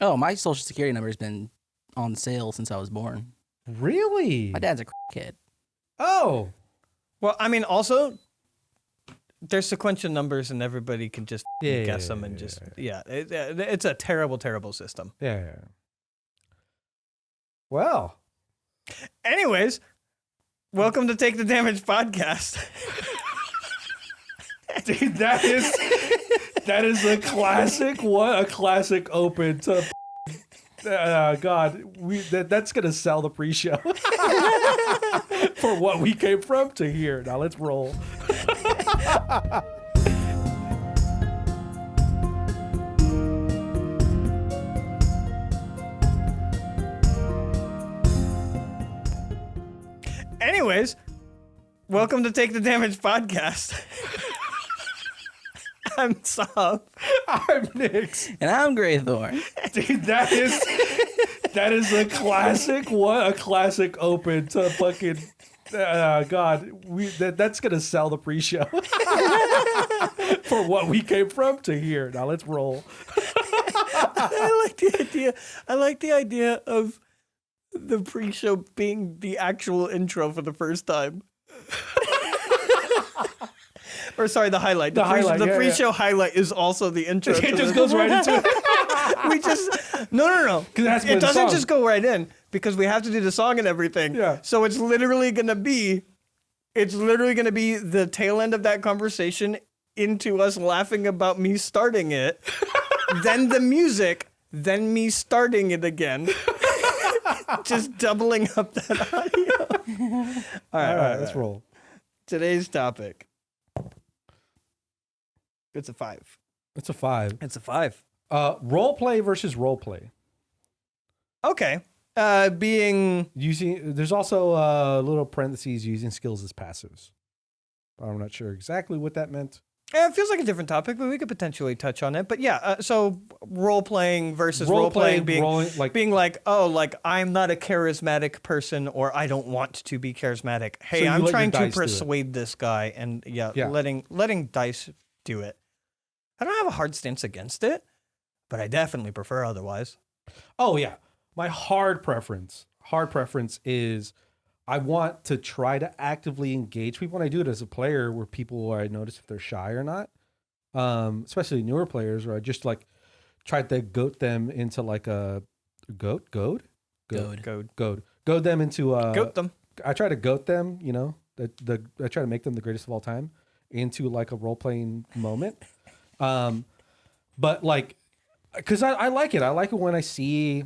Oh, my social security number has been on sale since I was born. Really? My dad's a kid. Oh. Well, I mean, also, there's sequential numbers and everybody can just guess them and just, it's a terrible, terrible system. Yeah. Well. Anyways, welcome to Take the Damage podcast. Dude, that is a classic one, a classic open to God, that's gonna sell the pre-show for what we came from to here. Now let's roll. Anyways, welcome to Take the Damage podcast. I'm Saab. I'm Nix. And I'm Graythorn. Dude, that is a classic one, a classic open to fucking God, that's gonna sell the pre-show for what we came from to here. Now let's roll. I like the idea of the pre-show being the actual intro for the first time. Or sorry, the highlight. The pre-show highlight is also the intro. It just goes right into it. We just no. It doesn't just go right in because we have to do the song and everything. Yeah. So it's literally gonna be the tail end of that conversation into us laughing about me starting it, then the music, then me starting it again. Just doubling up that audio. All right, let's roll. Today's topic. It's a 5. It's a 5. It's a 5. Roleplay versus roleplay. Okay. Being using, there's also little parentheses using skills as passives. I'm not sure exactly what that meant. It feels like a different topic, but we could potentially touch on it. But yeah, so role-playing versus role-playing being like, oh, like I'm not a charismatic person or I don't want to be charismatic. Hey, I'm trying to persuade this guy and letting dice do it. I don't have a hard stance against it, but I definitely prefer otherwise. Oh yeah. My hard preference is I want to try to actively engage people, and I do it as a player where I notice if they're shy or not, especially newer players, where I just like try to goad them into like a goad them into goat them. I try to goat them, you know, I try to make them the greatest of all time into like a role playing moment, but like because I like it. I like it when I see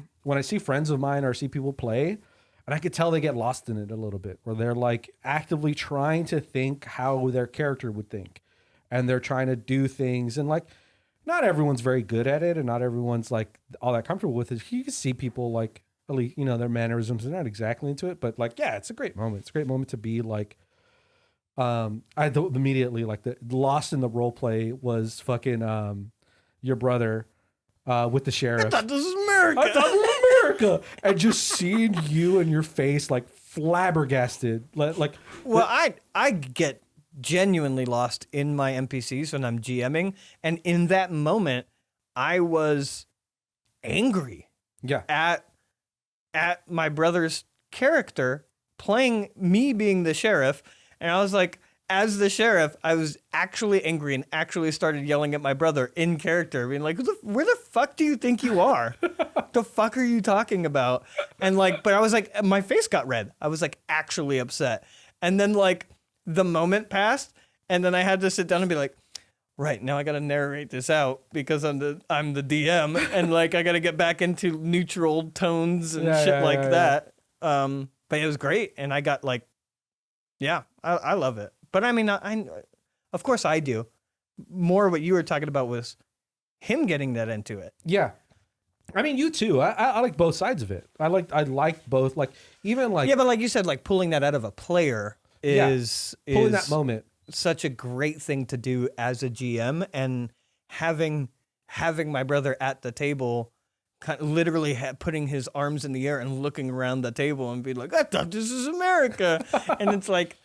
friends of mine or see people play. And I could tell they get lost in it a little bit, where they're like actively trying to think how their character would think. And they're trying to do things. And like, not everyone's very good at it. And not everyone's like all that comfortable with it. You can see people like, at least, you know, their mannerisms are not exactly into it. But like, yeah, it's a great moment. It's a great moment to be like, I immediately like the lost in the role play was fucking your brother with the sheriff. I thought this was America. And just seeing you and your face like flabbergasted, like. Well, I get genuinely lost in my NPCs when I'm GMing, and in that moment, I was angry. Yeah. At my brother's character playing me being the sheriff, and I was like, as the sheriff, I was actually angry and actually started yelling at my brother in character, being like, where the fuck do you think you are? The fuck are you talking about? And like, but I was like, my face got red. I was like actually upset. And then like the moment passed, and then I had to sit down and be like, right, now I got to narrate this out because I'm the DM, and like I got to get back into neutral tones and that. But it was great, and I got like, I love it. But I mean, I of course I do. More what you were talking about was him getting that into it. Yeah. I mean, you too. I like both sides of it. I like both. Like even like but like you said, like pulling that out of a player is pulling that moment. Such a great thing to do as a GM, and having my brother at the table, kind of literally putting his arms in the air and looking around the table and be like, I thought this is America, and it's like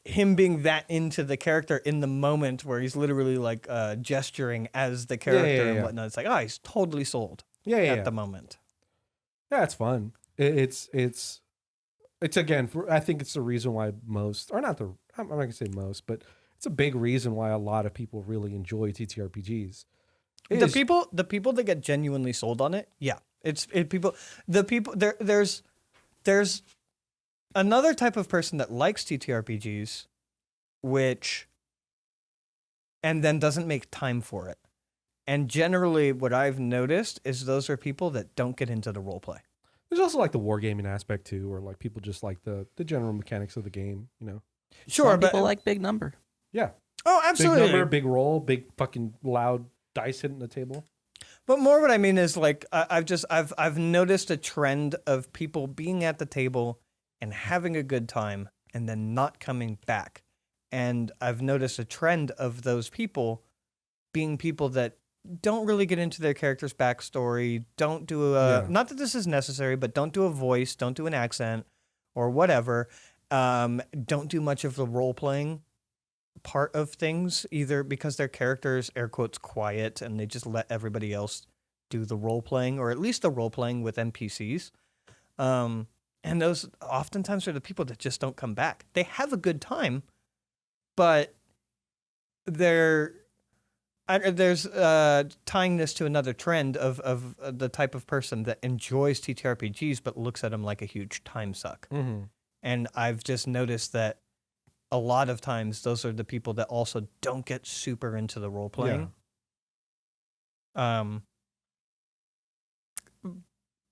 him being that into the character in the moment where he's literally like gesturing as the character and whatnot. It's like, he's totally sold. at the moment. Yeah, it's fun. It's again. I think it's the reason why most, or not the. I'm not gonna say most, but it's a big reason why a lot of people really enjoy TTRPGs. The people that get genuinely sold on it, yeah, there's another type of person that likes TTRPGs, and then doesn't make time for it. And generally, what I've noticed is those are people that don't get into the role play. There's also like the wargaming aspect too, or like people just like the general mechanics of the game, Sure, Some but people like big number. Yeah. Oh, absolutely. Big number, big roll, big fucking loud dice hitting the table. But more what I mean is like I've noticed a trend of people being at the table and having a good time and then not coming back. And I've noticed a trend of those people being people that don't really get into their character's backstory, don't do not that this is necessary, but don't do a voice, don't do an accent or whatever. Don't do much of the role playing part of things, either because their character's air quotes quiet and they just let everybody else do the role playing, or at least the role playing with NPCs. And those oftentimes are the people that just don't come back. They have a good time, but there's tying this to another trend of the type of person that enjoys TTRPGs but looks at them like a huge time suck. Mm-hmm. And I've just noticed that a lot of times those are the people that also don't get super into the role playing. Yeah.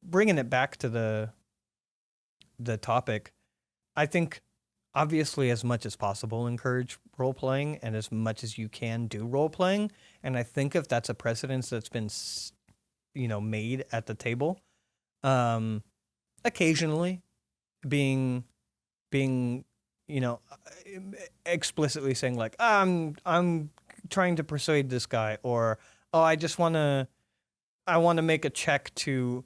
Bringing it back to the topic, I think obviously as much as possible encourage role playing, and as much as you can do role playing. And I think if that's a precedence that's been made at the table, occasionally being explicitly saying like, I'm trying to persuade this guy, or I want to make a check to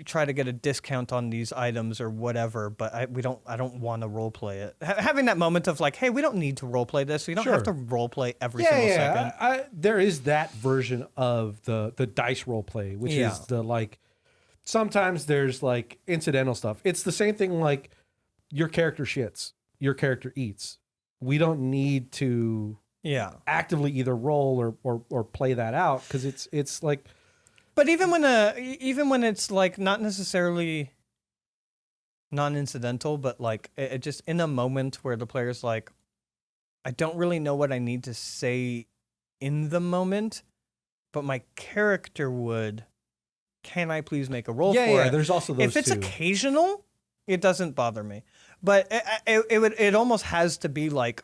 try to get a discount on these items or whatever, but I don't want to role play it. Having that moment of like, hey, we don't need to role play this. We don't have to role play every single second. There is that version of the dice role play, which is the like, sometimes there's like incidental stuff. It's the same thing like your character shits, your character eats. We don't need to actively either roll or play that out, because it's like. But even when it's like not necessarily non-incidental, but like it just in a moment where the player's like, I don't really know what I need to say in the moment, but my character would. Can I please make a roll for it? Yeah, there's also those. If it's too. Occasional, it doesn't bother me. But it almost has to be like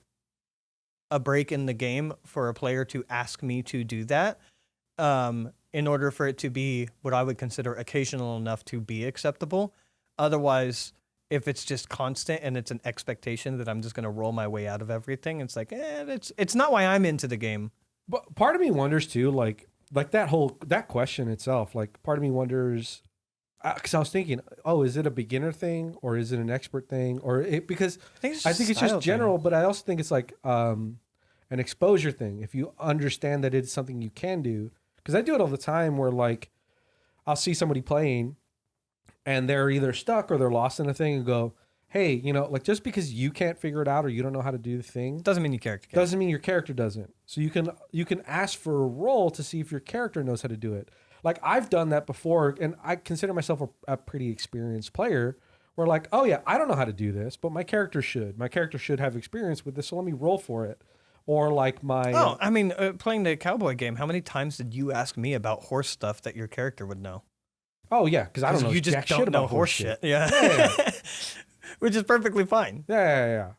a break in the game for a player to ask me to do that. In order for it to be what I would consider occasional enough to be acceptable. Otherwise, if it's just constant and it's an expectation that I'm just going to roll my way out of everything, it's like, it's not why I'm into the game. But part of me wonders too, like that question itself, like part of me wonders, because I was thinking, is it a beginner thing or is it an expert thing, because I think it's just general, but I also think it's like an exposure thing. If you understand that it's something you can do. Because I do it all the time where, like, I'll see somebody playing and they're either stuck or they're lost in a thing and go, hey, like, just because you can't figure it out or you don't know how to do the thing. Doesn't mean your character can. Doesn't mean your character doesn't. So you can ask for a roll to see if your character knows how to do it. Like, I've done that before, and I consider myself a pretty experienced player where, like, oh, yeah, I don't know how to do this, but my character should. My character should have experience with this, so let me roll for it. Or like playing the cowboy game, how many times did you ask me about horse stuff that your character would know? Oh, yeah, because I don't know. You just don't know horse shit. Yeah. Which is perfectly fine. Yeah.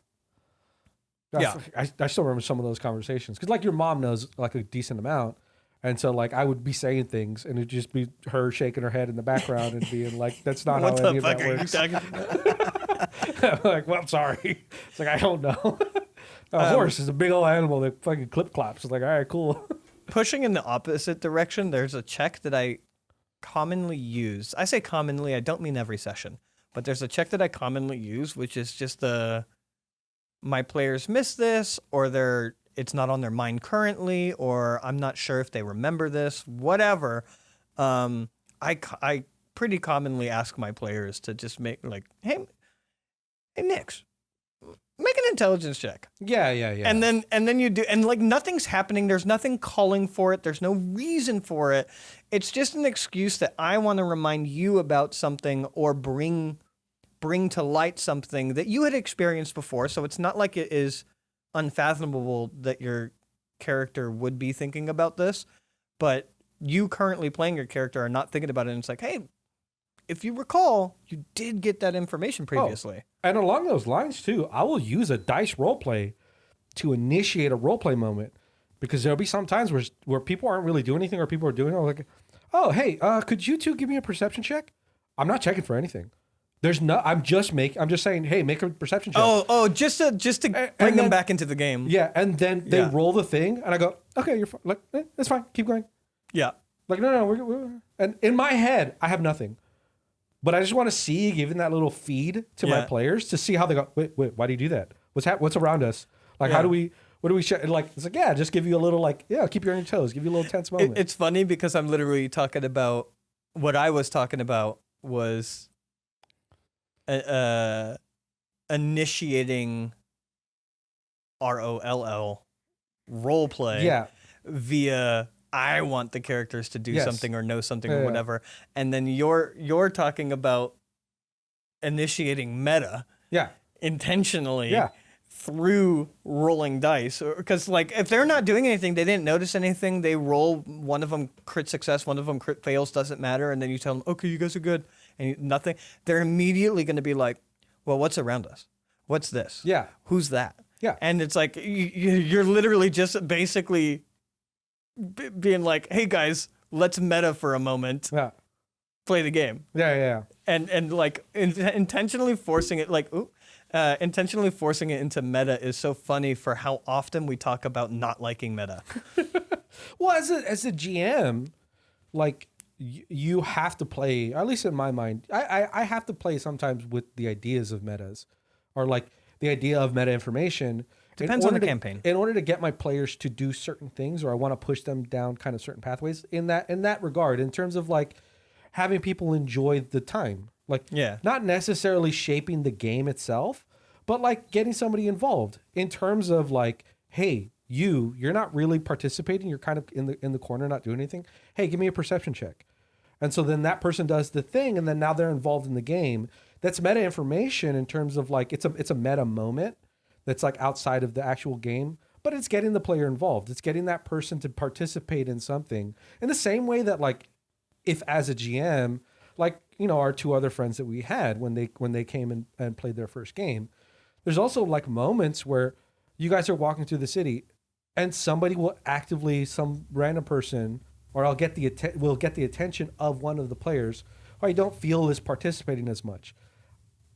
I still remember some of those conversations. Because, like, your mom knows, like, a decent amount. And so, like, I would be saying things, and it'd just be her shaking her head in the background and being like, that's not how any of that works. I'm like, well, I'm sorry. It's like, I don't know. A horse is a big old animal that fucking clip claps. It's like, all right, cool. Pushing in the opposite direction, there's a check that I commonly use. I say commonly, I don't mean every session, but there's a check that I commonly use, which is just my players miss this, or it's not on their mind currently, or I'm not sure if they remember this, whatever. I pretty commonly ask my players to just make like, hey Nix, make an intelligence check. Yeah. And then you do, and like nothing's happening. There's nothing calling for it. There's no reason for it. It's just an excuse that I want to remind you about something or bring to light something that you had experienced before. So it's not like it is unfathomable that your character would be thinking about this, but you currently playing your character are not thinking about it. And it's like, hey, if you recall, you did get that information previously. And along those lines too, I will use a dice roleplay to initiate a roleplay moment, because there'll be some times where people aren't really doing anything, or people are doing it like, oh, hey, could you two give me a perception check? I'm not checking for anything. There's no. I'm just saying, hey, make a perception check. Just to bring them back into the game. Yeah, and then they roll the thing, and I go, okay, you're fine. Like, it's fine. Keep going. Yeah. Like, no, we're and in my head, I have nothing, but I just want to see, giving that little feed to my players to see how they go. Wait, why do you do that? What's around us? Like, what do we? Like, it's like, yeah, just give you a little, like, yeah, keep you on your toes, give you a little tense moment. It's funny because I'm literally talking about what I was talking about was initiating ROLL roleplay via I want the characters to do something or know something or whatever, and then you're talking about initiating meta intentionally through rolling dice, because like if they're not doing anything, they didn't notice anything, they roll, one of them crit success, one of them crit fails, doesn't matter, and then you tell them, okay, you guys are good, and nothing, they're immediately going to be like, well, what's around us? What's this? Yeah. Who's that? Yeah. And it's like you're literally just basically being like, hey guys, let's meta for a moment. Yeah. Play the game. Yeah. And like intentionally forcing it, like, intentionally forcing it into meta is so funny for how often we talk about not liking meta. Well, as a GM, like, you have to play, at least in my mind, I have to play sometimes with the ideas of metas, or like the idea of meta information. Depends on the campaign. In order to get my players to do certain things, or I want to push them down kind of certain pathways in that regard, in terms of like having people enjoy the time. Like, not necessarily shaping the game itself, but like getting somebody involved in terms of like, hey, you're not really participating. You're kind of in the corner, not doing anything. Hey, give me a perception check. And so then that person does the thing, and then now they're involved in the game. That's meta information in terms of like, it's a meta moment that's like outside of the actual game, but it's getting the player involved. It's getting that person to participate in something in the same way that, like, if as a GM, like, you know, our two other friends that we had when they came and played their first game, there's also like moments where you guys are walking through the city and somebody will actively, some random person, or will get the attention of one of the players who I don't feel is participating as much.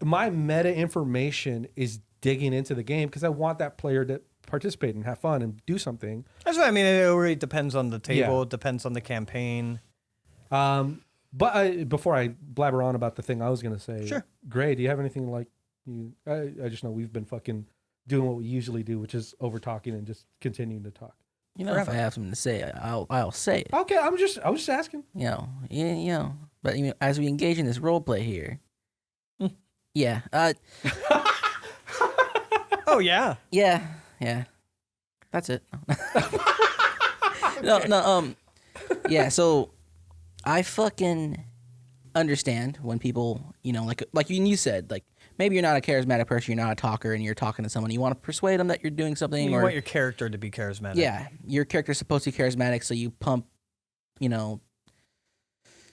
My meta information is digging into the game because I want that player to participate and have fun and do something. That's what I mean. It really depends on the table. It depends on the campaign. But before I blabber on about the thing I was going to say, sure. Gray, do you have anything like you? I just know we've been fucking doing what we usually do, which is over talking and just continuing to talk. You know, if I have something to say, I'll say it. Okay, I was just asking. You know. But you know, as we engage in this role play here, yeah. Oh yeah. Yeah. That's it. No. Yeah. So I fucking understand when people, you know, like you said, like maybe you're not a charismatic person, you're not a talker, and you're talking to someone. You want to persuade them that you're doing something. You want your character to be charismatic. Yeah, your character's supposed to be charismatic, so you pump,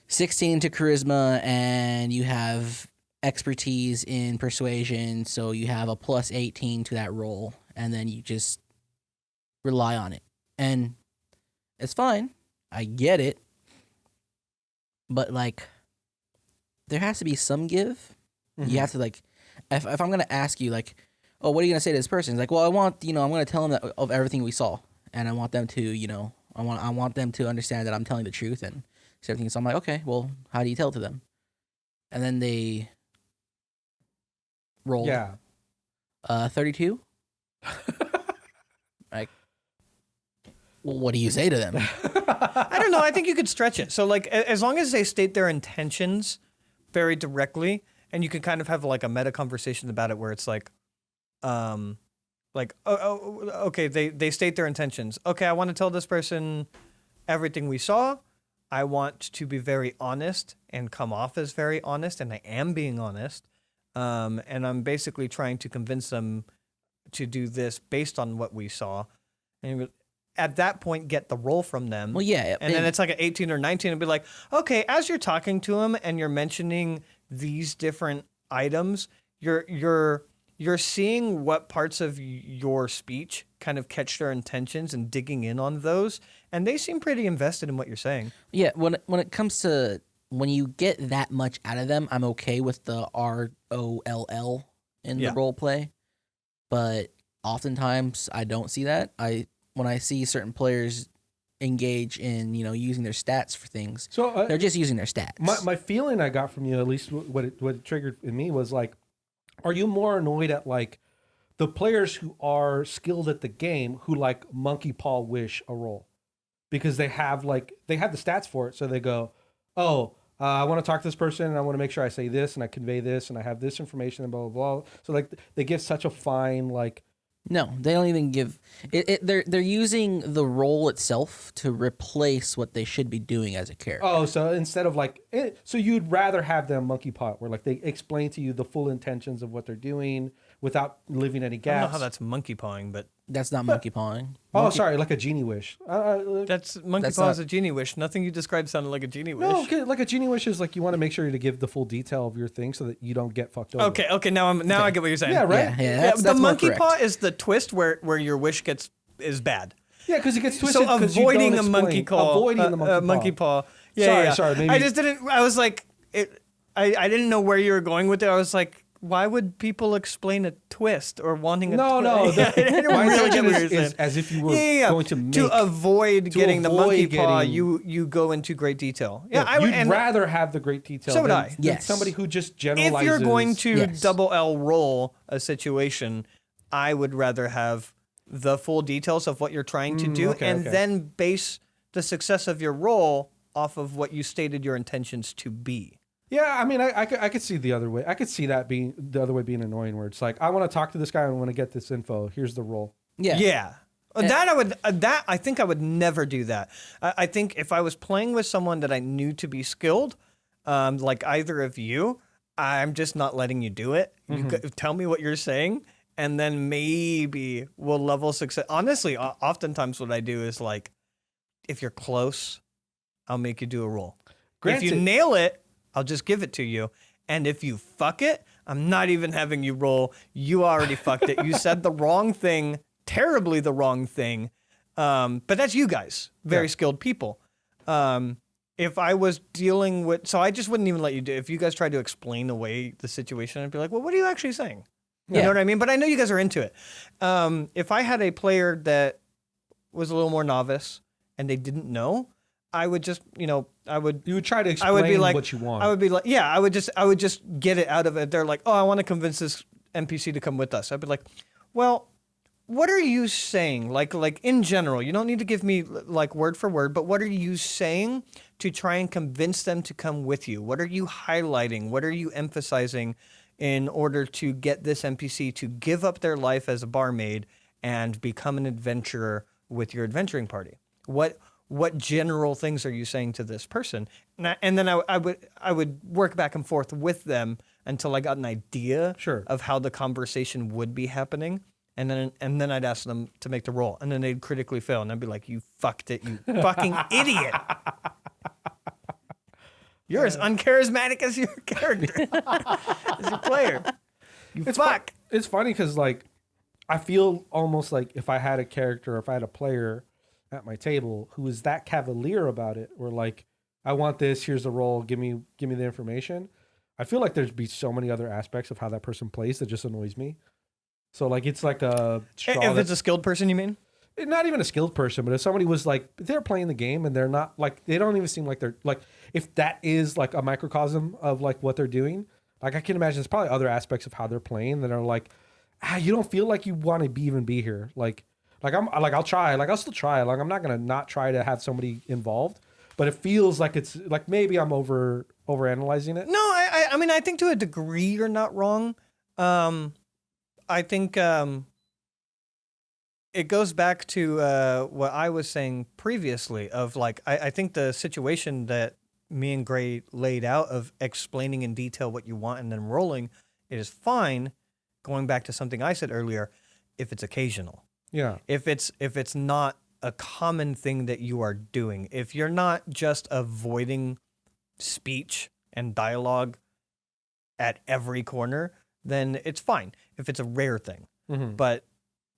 16 to charisma, and you have expertise in persuasion, so you have a plus 18 to that roll, and then you just rely on it. And it's fine. I get it. But, like, there has to be some give. Mm-hmm. You have to, like, if I'm going to ask you, like, oh, what are you going to say to this person? It's like, well, I'm going to tell them that of everything we saw. And I want them to, I want them to understand that I'm telling the truth and everything. So I'm like, okay, well, how do you tell it to them? And then they roll. Yeah. 32. Like, Well, what do you say to them? I don't know. I think you could stretch it. So like as long as they state their intentions very directly, and you can kind of have like a meta conversation about it where it's like, okay, they state their intentions. Okay, I want to tell this person everything we saw. I want to be very honest and come off as very honest, and I am being honest. And I'm basically trying to convince them to do this based on what we saw. And at that point, get the role from them. Well, yeah. And then it's like an 18 or 19 and be like, okay, as you're talking to them and you're mentioning these different items, you're seeing what parts of your speech kind of catch their intentions and digging in on those. And they seem pretty invested in what you're saying. Yeah, when it comes to when you get that much out of them, I'm okay with the ROLL in the role play. But oftentimes I don't see that. When I see certain players engage in, using their stats for things, so they're just using their stats. My feeling I got from you, at least what it triggered in me was like, are you more annoyed at like the players who are skilled at the game who like monkey paw wish a roll? Because they have the stats for it. So they go, I want to talk to this person and I want to make sure I say this and I convey this and I have this information and blah, blah, blah. So like they give such a fine, like. No, they don't even give it. They're using the role itself to replace what they should be doing as a character. Oh, so instead of so you'd rather have them monkey pot where like they explain to you the full intentions of what they're doing without leaving any gaps. I don't know how that's monkey pawing, but that's not monkey pawing. Sorry, like a genie wish. That's monkey paw is a genie wish. Nothing you described sounded like a genie wish. No, okay, like a genie wish is like you want to make sure to give the full detail of your thing so that you don't get fucked over. Okay. Now I get what you're saying. Yeah, right. Yeah, the monkey paw is the twist where your wish is bad. Yeah, because it gets twisted. So avoiding the monkey paw. Avoiding the monkey paw. Yeah. Sorry. Maybe. I just didn't. I was like, I didn't know where you were going with it. I was like, why would people explain a twist or wanting a twist? No. My intention is as if you were going to make... To avoid getting the monkey paw, you go into great detail. Yeah, you'd rather have the great detail so would I. than somebody who just generalizes. If you're going to double L roll a situation, I would rather have the full details of what you're trying to do then base the success of your roll off of what you stated your intentions to be. Yeah, I mean, I could see the other way. I could see that being the other way being annoying, where it's like, I want to talk to this guy, I want to get this info. Here's the roll. Yeah. I think I would never do that. I think if I was playing with someone that I knew to be skilled, like either of you, I'm just not letting you do it. Mm-hmm. You tell me what you're saying, and then maybe we'll level success. Honestly, oftentimes what I do is like, if you're close, I'll make you do a roll. Granted, if you nail it, I'll just give it to you. And if you fuck it, I'm not even having you roll. You already fucked it. You said the wrong thing, terribly the wrong thing. But that's you guys, very skilled people. If I was dealing with, so I just wouldn't even let you do. If you guys tried to explain away the situation, I'd be like, well, what are you actually saying? You know what I mean? But I know you guys are into it. If I had a player that was a little more novice and they didn't know, I would just, you would try to explain what you want. I would be like, I would just get it out of it. They're like, oh, I want to convince this NPC to come with us. I'd be like, well, what are you saying? Like in general, you don't need to give me like word for word, but what are you saying to try and convince them to come with you? What are you highlighting? What are you emphasizing in order to get this NPC to give up their life as a barmaid and become an adventurer with your adventuring party? What general things are you saying to this person? And then I would work back and forth with them until I got an idea of how the conversation would be happening. And then I'd ask them to make the roll. And then they'd critically fail. And I'd be like, you fucked it, you fucking idiot. You're as uncharismatic as your character, as your player. It's funny because like I feel almost like if I had a character, if I had a player at my table who is that cavalier about it, or like, I want this, here's the role, give me the information. I feel like there's be so many other aspects of how that person plays that just annoys me. So like it's like a if it's a skilled person, you mean? Not even a skilled person, but if somebody was like, they're playing the game and they're not like, they don't even seem like they're like, if that is like a microcosm of like what they're doing, like I can imagine there's probably other aspects of how they're playing that are like, you don't feel like you want to even be here. Like Like I'll try. Like I'll still try. Like I'm not gonna not try to have somebody involved. But it feels like it's like maybe I'm over analyzing it. No, I mean I think to a degree you're not wrong. I think it goes back to what I was saying previously of like I think the situation that me and Gray laid out of explaining in detail what you want and then rolling is fine. Going back to something I said earlier, if it's occasional. Yeah. If it's not a common thing that you are doing, if you're not just avoiding speech and dialogue at every corner, then it's fine. If it's a rare thing. Mm-hmm. But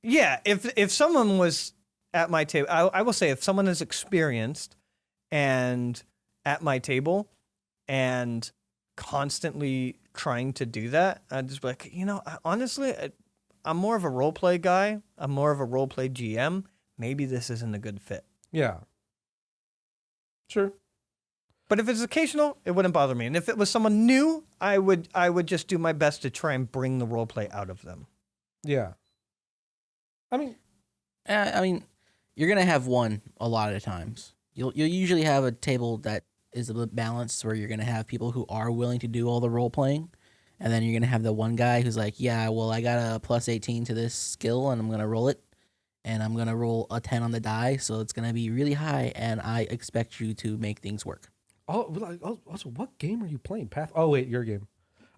yeah, if someone was at my table, I will say if someone is experienced and at my table and constantly trying to do that, I'd just be like, honestly, I'm more of a role play guy. I'm more of a role play GM. Maybe this isn't a good fit. Yeah. Sure. But if it's occasional, it wouldn't bother me. And if it was someone new, I would just do my best to try and bring the role play out of them. Yeah. I mean, you're gonna have one a lot of times. You'll usually have a table that is a bit balanced where you're gonna have people who are willing to do all the role playing, and then you're gonna have the one guy who's like, yeah, well, I got a plus 18 to this skill, and I'm gonna roll it, and I'm gonna roll a 10 on the die, so it's gonna be really high, and I expect you to make things work. Also, what game are you playing? Path? Oh wait, your game.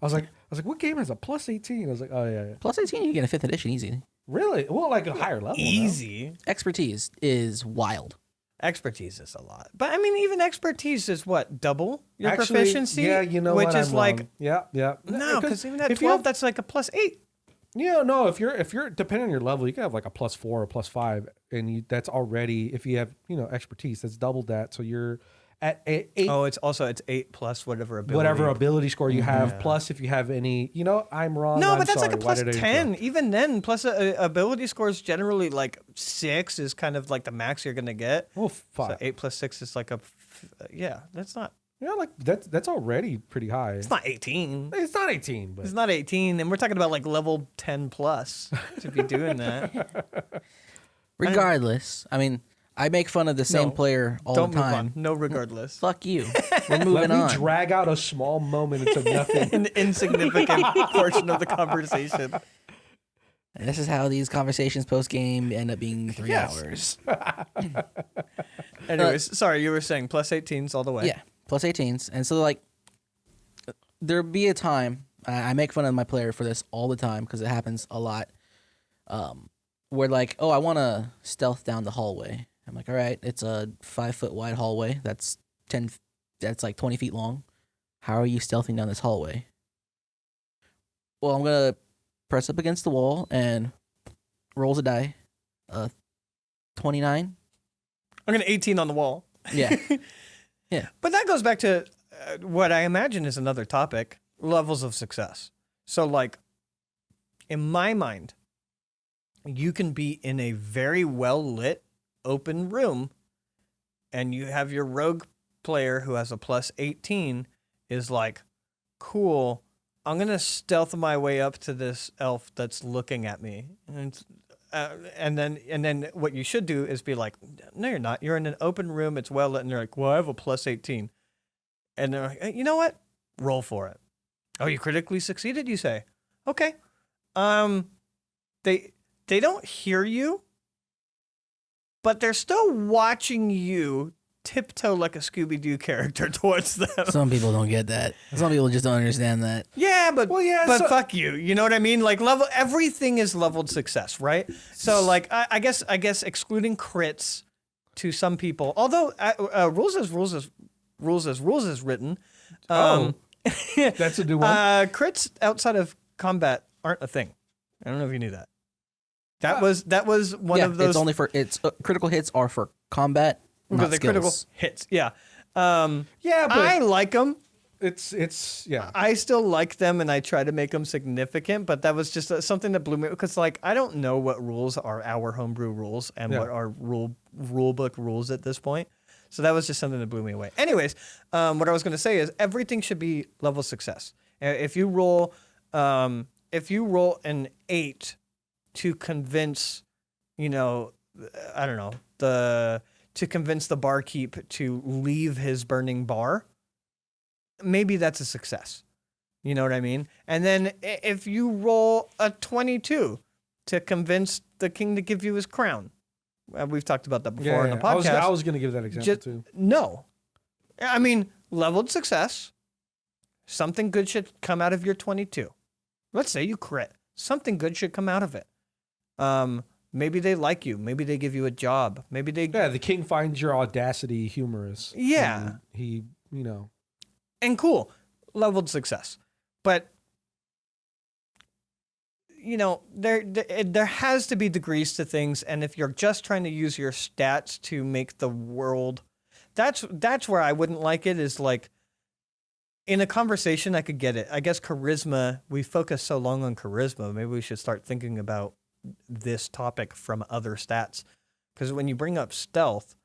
I was like, what game has a plus 18? I was like, oh yeah. Plus 18, you get a 5th edition easy. Really? Well, like a higher level. Easy. Now. Expertise is wild. Expertise is a lot. But I mean, even expertise is what? Double your Actually, proficiency? Yeah, you know which what? is I'm like wrong. Yeah. No, because even at if you 12, have, that's like a plus 8. Yeah, no. If you're depending on your level, you can have like a plus 4 or plus 5, and that's already if you have expertise, that's doubled that. So you're at 8. Oh, it's 8 plus whatever ability score you have. Plus, if you have any, I'm wrong. No, I'm but that's sorry. like a plus 10. Even then, plus ability scores generally like 6 is kind of like the max you're gonna get. Oh, 5. So 8 plus 6 is like that's not. Yeah, like that's already pretty high. It's not 18. It's not 18, but It's not 18, and we're talking about like level 10 plus to be doing that. Regardless, I make fun of the same player all Don't the time. move on. No, regardless. Fuck you. We're moving on. Let me drag out a small moment into nothing. An insignificant portion of the conversation. And this is how these conversations post game end up being 3 hours. Anyways, sorry, you were saying plus 18s all the way. Yeah, plus 18s. And so, like, there'll be a time, I make fun of my player for this all the time because it happens a lot, where, like, oh, I want to stealth down the hallway. I'm like, all right, it's a 5-foot wide hallway. That's like 20 feet long. How are you stealthing down this hallway? Well, I'm going to press up against the wall and rolls a die. 29. I'm going to 18 on the wall. Yeah. Yeah. But that goes back to what I imagine is another topic, levels of success. So, like, in my mind, you can be in a very well-lit, open room, and you have your rogue player who has a plus 18 is like, cool, I'm going to stealth my way up to this elf that's looking at me. And then what you should do is be like, no, you're not. You're in an open room. It's well lit. And they're like, well, I have a plus 18. And they're like, hey, you know what? Roll for it. Oh, you critically succeeded, you say? Okay. They don't hear you, but they're still watching you tiptoe like a Scooby-Doo character towards them. Some people don't get that. Some people just don't understand that. Yeah, but so, fuck you. You know what I mean? Like everything is leveled success, right? So like I guess excluding crits to some people, although rules as written. That's a new one. Crits outside of combat aren't a thing. I don't know if you knew that. That was one of those. It's only for critical hits are for combat. Not the skills. critical hits, yeah. Yeah, but I like them. It's yeah. I still like them, and I try to make them significant. But that was just something that blew me because, like, I don't know what rules are our homebrew rules and what are rule book rules at this point. So that was just something that blew me away. Anyways, what I was going to say is everything should be level success. If you roll an 8 to convince I don't know, to convince the barkeep to leave his burning bar, maybe that's a success. You know what I mean? And then if you roll a 22 to convince the king to give you his crown, we've talked about that before in the podcast. I was going to give that example too. No. I mean, leveled success, something good should come out of your 22. Let's say you crit. Something good should come out of it. Maybe they like you. Maybe they give you a job. Maybe they... Yeah, the king finds your audacity humorous. Yeah. And he, And cool. Leveled success. But, there has to be degrees to things. And if you're just trying to use your stats to make the world... That's where I wouldn't like it, is like... In a conversation, I could get it. I guess charisma, we focus so long on charisma. Maybe we should start thinking about this topic from other stats. Because when you bring up stealth,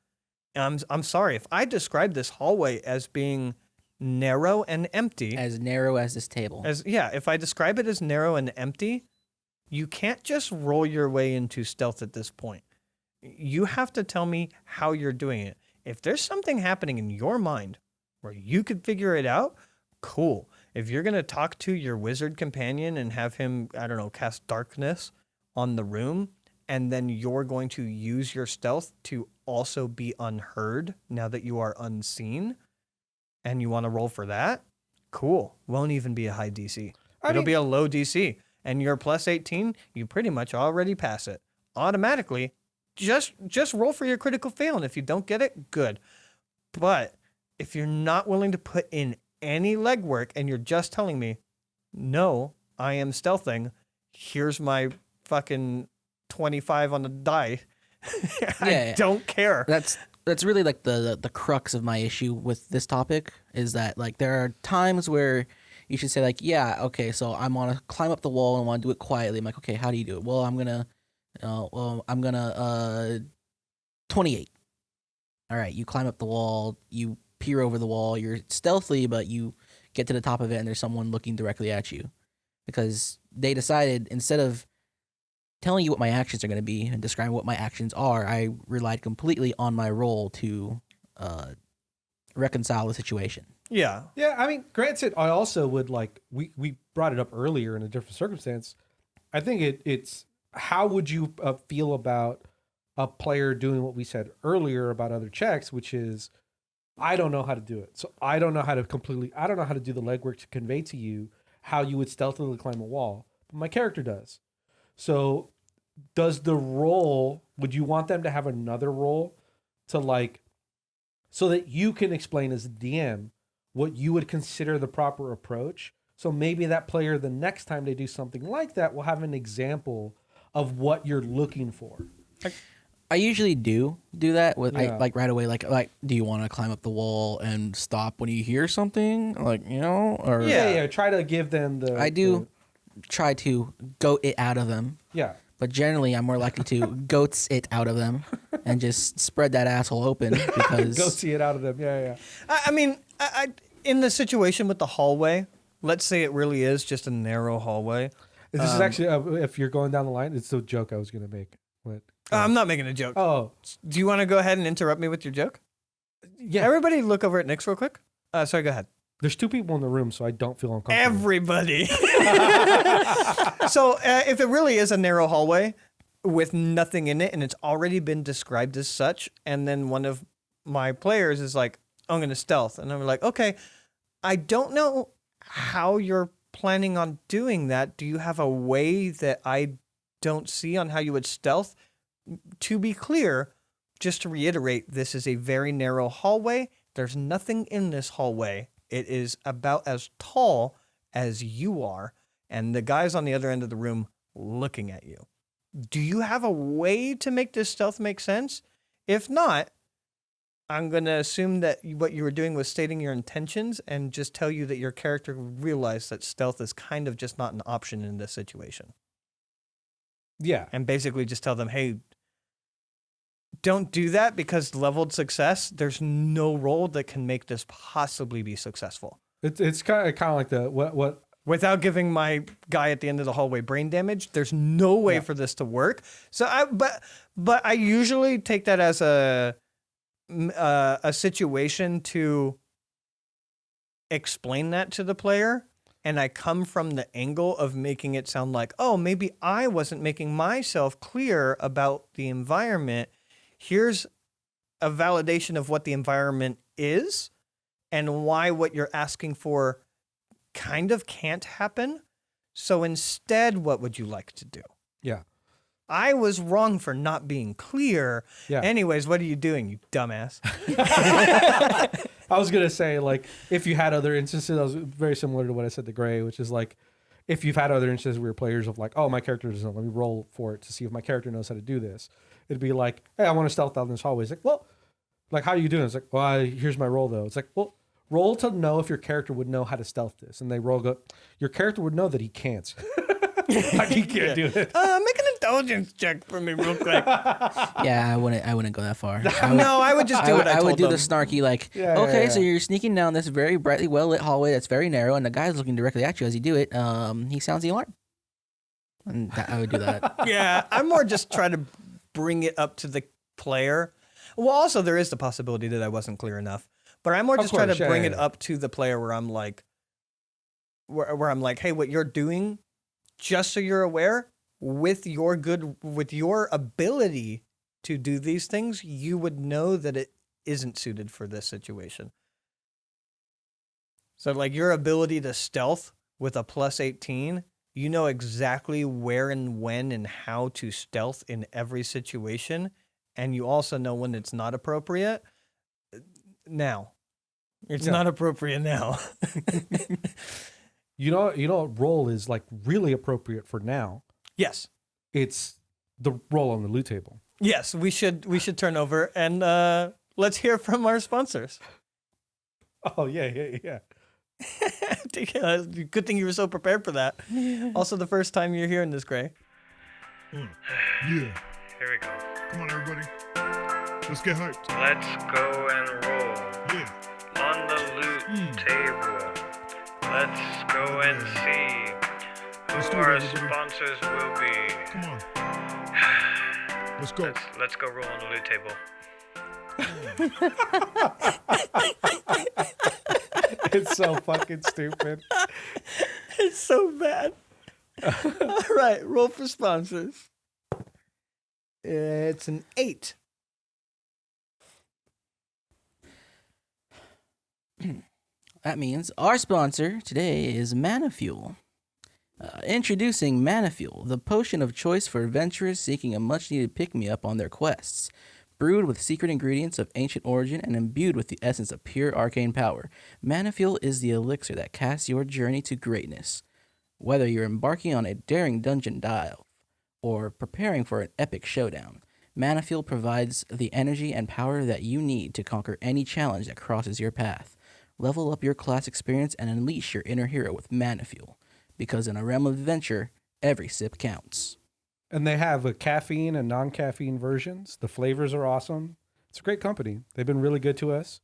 I'm sorry, if I describe this hallway as being narrow and empty. As narrow as this table. If I describe it as narrow and empty, you can't just roll your way into stealth at this point. You have to tell me how you're doing it. If there's something happening in your mind where you could figure it out, cool. If you're going to talk to your wizard companion and have him, I don't know, cast darkness on the room, and then you're going to use your stealth to also be unheard now that you are unseen, and you want to roll for that, cool. Won't even be a high DC. It'll be a low DC. And your plus 18, you pretty much already pass it. Automatically, just roll for your critical fail, and if you don't get it, good. But if you're not willing to put in any legwork and you're just telling me, no, I am stealthing, here's my fucking 25 on the die. I don't care. That's really like the crux of my issue with this topic, is that like there are times where you should say like, yeah, okay, so I want to climb up the wall and want to do it quietly. I'm like, okay, how do you do it? Well, I'm gonna 28. All right, you climb up the wall, you peer over the wall, you're stealthy, but you get to the top of it and there's someone looking directly at you. Because they decided, instead of telling you what my actions are going to be and describing what my actions are, I relied completely on my roll to reconcile the situation. Yeah. Yeah, I mean, granted, I also would like, we brought it up earlier in a different circumstance. I think it's how would you feel about a player doing what we said earlier about other checks, which is, I don't know how to do it. So I don't know how to do the legwork to convey to you how you would stealthily climb a wall. But my character does. So does the role, would you want them to have another role to like, so that you can explain as a DM what you would consider the proper approach? So maybe that player, the next time they do something like that, will have an example of what you're looking for. I usually do that with like right away. Like, do you want to climb up the wall and stop when you hear something? Like, or try to give them the. I do try to goat it out of them. Yeah. But generally, I'm more likely to goats it out of them and just spread that asshole open because go see it out of them. Yeah. I mean, in the situation with the hallway, let's say it really is just a narrow hallway. This is actually, if you're going down the line, it's the joke I was going to make. But, I'm not making a joke. Oh. Do you want to go ahead and interrupt me with your joke? Yeah. Everybody look over at Nick's real quick. Sorry, go ahead. There's two people in the room, so I don't feel uncomfortable. Everybody. So if it really is a narrow hallway with nothing in it and it's already been described as such, and then one of my players is like, I'm going to stealth. And I'm like, okay, I don't know how you're planning on doing that. Do you have a way that I don't see on how you would stealth? To be clear, just to reiterate, this is a very narrow hallway. There's nothing in this hallway. It is about as tall as you are, and the guy's on the other end of the room looking at you. Do you have a way to make this stealth make sense? If not, I'm going to assume that what you were doing was stating your intentions and just tell you that your character realized that stealth is kind of just not an option in this situation. Yeah. And basically just tell them, hey, don't do that because leveled success, there's no role that can make this possibly be successful. It's kind of like what without giving my guy at the end of the hallway brain damage. There's no way for this to work. So but I usually take that as a situation to explain that to the player. And I come from the angle of making it sound like, oh, maybe I wasn't making myself clear about the environment. Here's a validation of what the environment is and why what you're asking for kind of can't happen. So instead, what would you like to do? Yeah. I was wrong for not being clear. Yeah. Anyways, what are you doing, you dumbass? I was going to say, like, if you had other instances, that was very similar to what I said to Gray, which is like, if you've had other instances where players of like, oh, my character doesn't, let me roll for it to see if my character knows how to do this. It'd be like, hey, I want to stealth down this hallway. It's like, well, like, how are you doing? It's like, well, here's my roll, though. It's like, well, roll to know if your character would know how to stealth this. And they roll, go, your character would know that he can't. Like, he can't do it. Make an intelligence check for me real quick. Yeah, I wouldn't go that far. No, I would just do what I would told do them. the snarky, like, Yeah, okay, yeah. so you're sneaking down this very brightly well-lit hallway that's very narrow, and the guy's looking directly at you as you do it. He sounds the alarm. And I would do that. Yeah, I'm more just trying to bring it up to the player. Well, also, there is the possibility that I wasn't clear enough. But I'm more Of just trying course, to yeah, bring yeah, it yeah. up to the player where I'm like, hey, what you're doing, just so you're aware, with your ability to do these things, you would know that it isn't suited for this situation. So, like, your ability to stealth with a plus 18, you know exactly where and when and how to stealth in every situation. And you also know when it's not appropriate. Now. It's Yeah. not appropriate now. You know what roll is like really appropriate for now? Yes. It's the roll on the loot table. Yes, we should turn over and let's hear from our sponsors. Oh, yeah. Good thing you were so prepared for that. Also, the first time you're hearing this, Gray. Yeah. Here we go. Come on, everybody. Let's get hyped. Let's go and roll Yeah. on the loot table. Let's go and see Let's who do it, our everybody. sponsors will be. Come on. Let's go. Let's go roll on the loot table. It's so fucking stupid. It's so bad. All right, roll for sponsors. It's an 8. That means our sponsor today is Mana Fuel. Introducing Mana Fuel, the potion of choice for adventurers seeking a much-needed pick-me-up on their quests. Brewed with secret ingredients of ancient origin and imbued with the essence of pure arcane power, Mana Fuel is the elixir that casts your journey to greatness. Whether you're embarking on a daring dungeon dive or preparing for an epic showdown, Mana Fuel provides the energy and power that you need to conquer any challenge that crosses your path. Level up your class experience and unleash your inner hero with Mana Fuel, because in a realm of adventure, every sip counts. And they have a caffeine and non-caffeine versions. The flavors are awesome. It's a great company. They've been really good to us.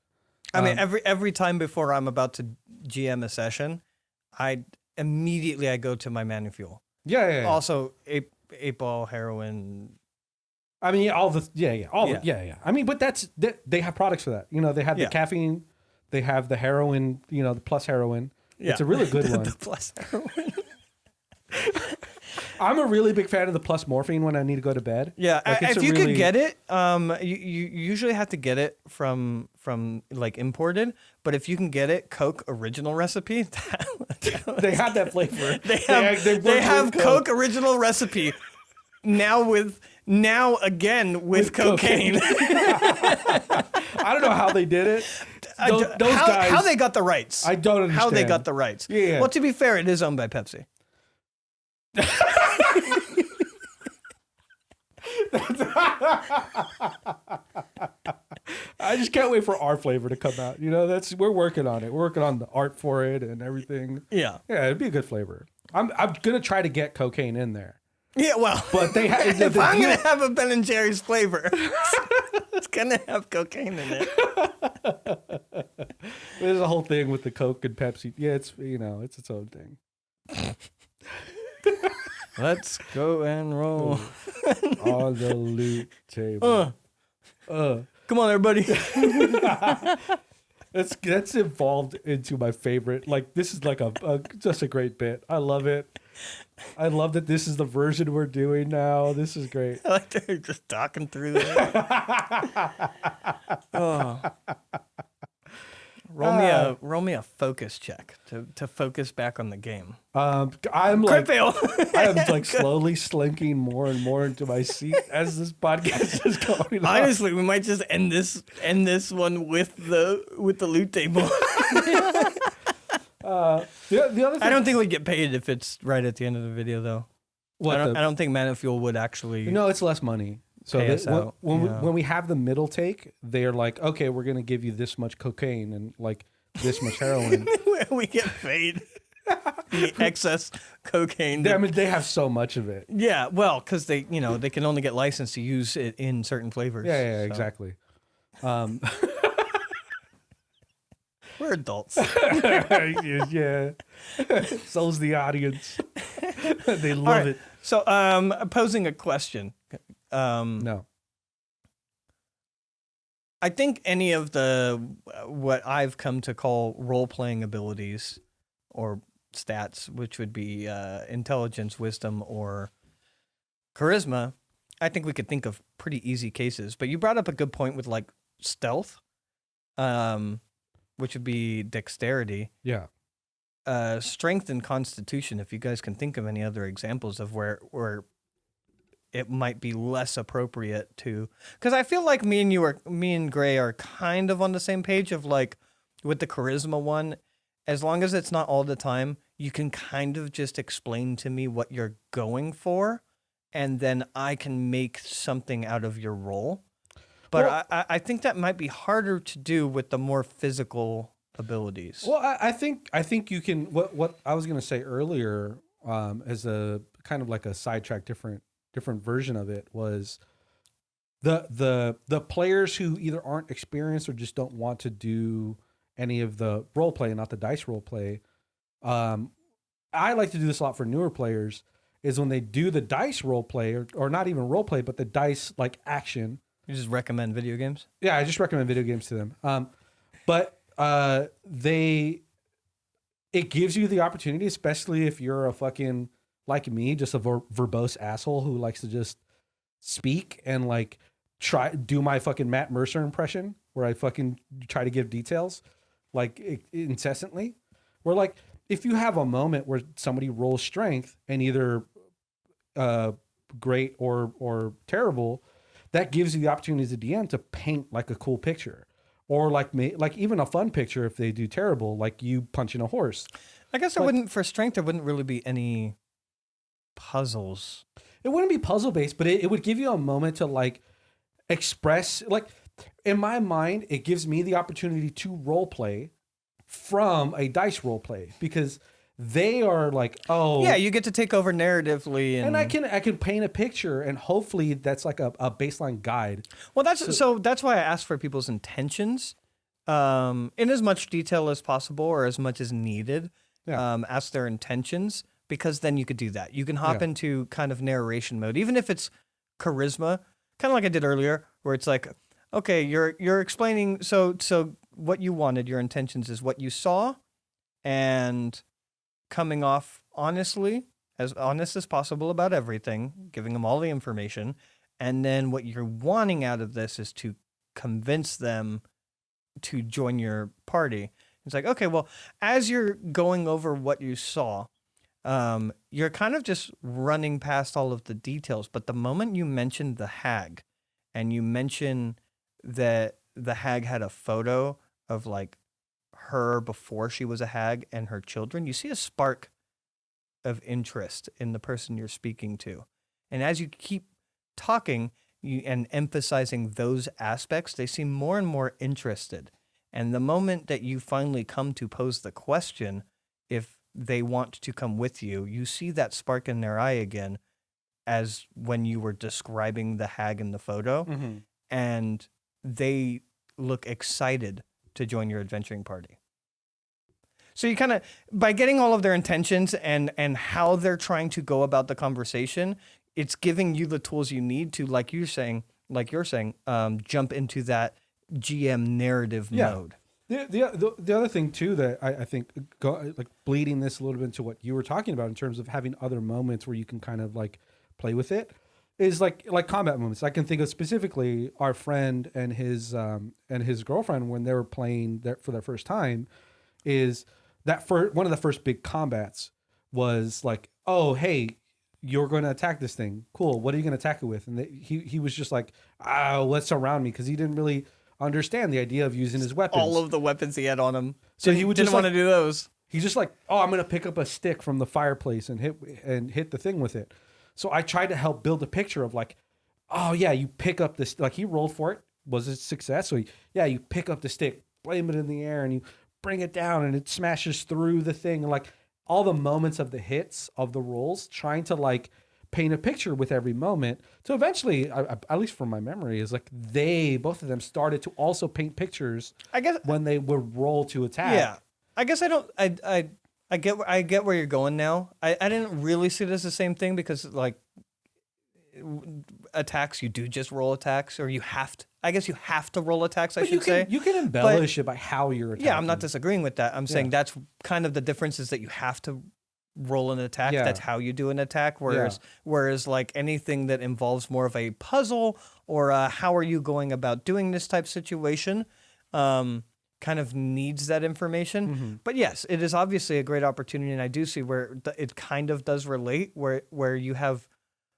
I mean, every time before I'm about to GM a session, I go to my Mana Fuel. Yeah. Also, 8-ball heroin. I mean, all the Yeah. yeah. I mean, but they have products for that. You know, they have the Yeah. caffeine, they have the heroin. You know, the plus heroin. Yeah. It's a really good one. The plus heroin. I'm a really big fan of the plus morphine when I need to go to bed. Yeah, Like, it's if a you really- could get it, you usually have to get it from like imported. But if you can get it, Coke original recipe. They have that flavor. They work have with Coke original recipe. Now again with cocaine. I don't know how they did it. Those guys. How they got the rights? I don't understand How they got the rights? Yeah. Well, to be fair, it is owned by Pepsi. I just can't wait for our flavor to come out. You know, we're working on it. We're working on the art for it and everything. Yeah. Yeah, it'd be a good flavor. I'm gonna try to get cocaine in there. Yeah. Well, But they have if I'm gonna have a Ben and Jerry's flavor, it's gonna have cocaine in it. There's a whole thing with the Coke and Pepsi. Yeah, it's its own thing. Let's go and roll. On the loot table. Come on, everybody. That's evolved into my favorite. Like, this is like just a great bit. I love it. I love that this is the version we're doing now. This is great. I like they're just talking through that. Oh. Roll me a focus check to focus back on the game. I'm Crit like fail. I'm like slowly slinking more and more into my seat as this podcast is going on. Honestly, we might just end this one with the loot table. The other thing, I don't think we'd get paid if it's right at the end of the video, though. what I the, don't think Man of Fuel would actually. no, it's less money. So Pay us out, when we have the middle take, they're like, okay, we're gonna give you this much cocaine and like this much heroin. we get paid. The excess cocaine. I mean, they have so much of it. Yeah, well, because they can only get licensed to use it in certain flavors. Yeah, so. exactly. We're adults. Yeah. So's the audience. They love right. it. So, posing a question. No. I think any of the what I've come to call role-playing abilities or stats, which would be intelligence, wisdom, or charisma, I think we could think of pretty easy cases. But you brought up a good point with like stealth, which would be dexterity. Yeah. Strength and constitution, if you guys can think of any other examples of where it might be less appropriate to, because I feel like me and Gray are kind of on the same page of like with the charisma one, as long as it's not all the time, you can kind of just explain to me what you're going for, and then I can make something out of your role. But Well, I think that might be harder to do with the more physical abilities. Well, I think you can. What I was gonna say earlier, as a kind of like a sidetrack, different version of it was the players who either aren't experienced or just don't want to do any of the role play, not the dice role play. I like to do this a lot for newer players. Is when they do the dice role play or not even role play, but the dice like action. You just recommend video games? Yeah, I just recommend video games to them. But it gives you the opportunity, especially if you're a fucking like me, just a verbose asshole who likes to just speak and like do my fucking Matt Mercer impression where I fucking try to give details like incessantly. Where like if you have a moment where somebody rolls strength and either great or terrible, that gives you the opportunity as a DM to paint like a cool picture. Or like even a fun picture if they do terrible, like you punching a horse. I guess for strength, there wouldn't really be any puzzles. It wouldn't be puzzle based, but it would give you a moment to like express, like in my mind, it gives me the opportunity to role play from a dice role play because they are like, oh yeah, you get to take over narratively, and I can paint a picture, and hopefully that's like a baseline guide. Well, that's why I asked for people's intentions, in as much detail as possible or as much as needed. Yeah. Ask their intentions, because then you could do that. You can hop into kind of narration mode, even if it's charisma, kind of like I did earlier, where it's like, okay, you're explaining. So what you wanted, your intentions is what you saw, and coming off honestly, as honest as possible about everything, giving them all the information. And then what you're wanting out of this is to convince them to join your party. It's like, okay, well, as you're going over what you saw, you're kind of just running past all of the details. But the moment you mentioned the hag and you mention that the hag had a photo of like her before she was a hag and her children, you see a spark of interest in the person you're speaking to. And as you keep talking and emphasizing those aspects, they seem more and more interested. And the moment that you finally come to pose the question, if they want to come with you, you see that spark in their eye again as when you were describing the hag in the photo. Mm-hmm. And they look excited to join your adventuring party. So you kind of, by getting all of their intentions and how they're trying to go about the conversation, it's giving you the tools you need to, like you're saying, jump into that GM narrative mode. The other thing too that I think like bleeding this a little bit into what you were talking about in terms of having other moments where you can kind of like play with it is like combat moments. I can think of specifically our friend and his girlfriend when they were playing for their first time. Is that one of the first big combats was like, oh hey, you're going to attack this thing. Cool. What are you going to attack it with? And he was just like, let's surround me, because he didn't really understand the idea of using his weapons. All of the weapons he had on him. So he didn't want to do those. He's just like, oh, I'm going to pick up a stick from the fireplace and hit the thing with it. So I tried to help build a picture of like, oh yeah, you pick up this, like he rolled for it, was a success. So you pick up the stick, flame it in the air, and you bring it down and it smashes through the thing. And like all the moments of the hits of the rolls, trying to like paint a picture with every moment. So eventually, at least from my memory, is like both of them started to also paint pictures. I guess when they would roll to attack. Yeah, I guess I get where you're going now. I didn't really see it as the same thing, because like attacks, you do just roll attacks, or you have to. I guess you have to roll attacks. I should say you can embellish it by how you're attacking. Yeah, I'm not disagreeing with that. I'm saying that's kind of the difference, is that you have to roll an attack. Yeah. That's how you do an attack. Whereas like anything that involves more of a puzzle or how are you going about doing this type situation, kind of needs that information. Mm-hmm. But yes, it is obviously a great opportunity, and I do see where it kind of does relate, where you have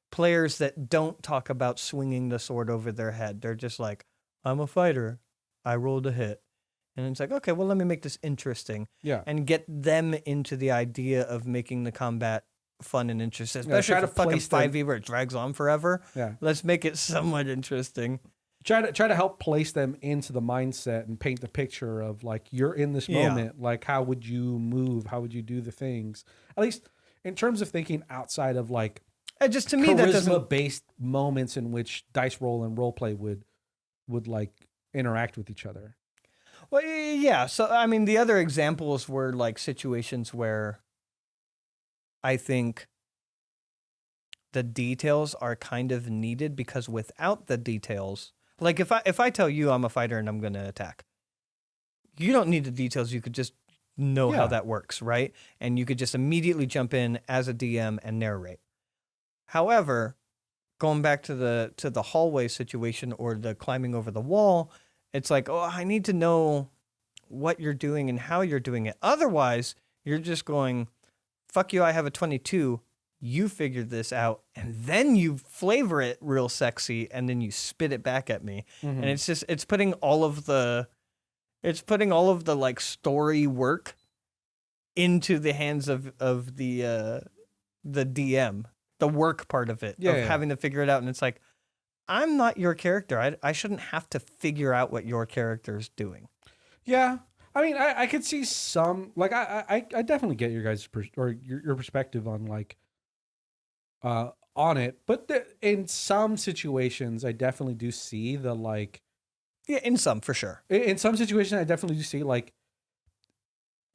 players that don't talk about swinging the sword over their head. They're just like, I'm a fighter, I rolled a hit. And it's like, okay, well, let me make this interesting. Yeah. And get them into the idea of making the combat fun and interesting. Especially for fucking 5e where it drags on forever. Yeah. Let's make it somewhat interesting. Try to help place them into the mindset and paint the picture of like, you're in this moment. Like, how would you move? How would you do the things? At least in terms of thinking outside of like, just to me, that doesn't charisma-based moments in which dice roll and role play would like interact with each other. Well, yeah. So, I mean, the other examples were like situations where I think the details are kind of needed, because without the details, like if I tell you I'm a fighter and I'm going to attack, you don't need the details. You could just know how that works, right? And you could just immediately jump in as a DM and narrate. However, going back to the hallway situation or the climbing over the wall, it's like, oh, I need to know what you're doing and how you're doing it. Otherwise, you're just going, fuck you, I have a 22. You figured this out. And then you flavor it real sexy, and then you spit it back at me. Mm-hmm. And it's putting all of the like story work into the hands of the DM, the work part of it, having to figure it out. And it's like, I'm not your character. I shouldn't have to figure out what your character's doing. Yeah. I mean, I could see some, like, I definitely get your guys' your perspective on like, on it. But in some situations, I definitely do see the like. Yeah, in some, for sure. In some situations, I definitely do see like,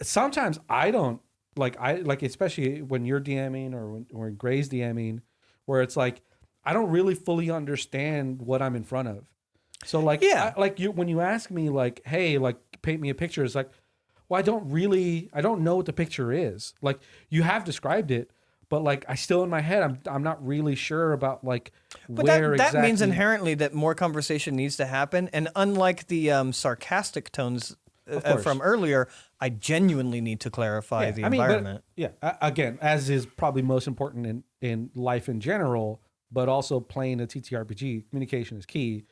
sometimes I don't, like, especially when you're DMing or when Gray's DMing, where it's like, I don't really fully understand what I'm in front of. So like, when you ask me like, hey, like paint me a picture, it's like, well, I don't know what the picture is. Like, you have described it, but like, I still in my head, I'm not really sure about like where exactly. That means inherently that more conversation needs to happen. And unlike the sarcastic tones from earlier, I genuinely need to clarify the environment. Again, as is probably most important in life in general, but also playing a TTRPG, communication is key.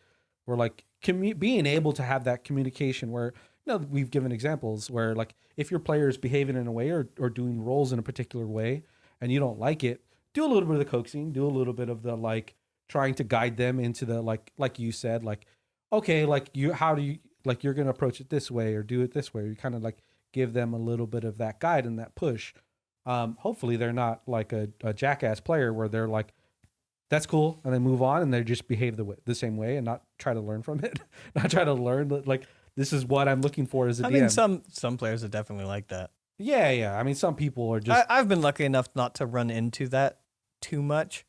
Where like being able to have that communication where, you know, we've given examples where like if your player is behaving in a way or doing roles in a particular way and you don't like it, do a little bit of the coaxing, do a little bit of the like trying to guide them into the like you said, like, okay, like how do you, like you're going to approach it this way or do it this way. You kind of like give them a little bit of that guide and that push. Hopefully they're not like a jackass player where they're like, that's cool, and they move on and they just behave the same way and not try to learn from it. Not try to learn that like this is what I'm looking for as a DM. I mean, some players are definitely like that. Yeah. I mean, some people are just I've been lucky enough not to run into that too much.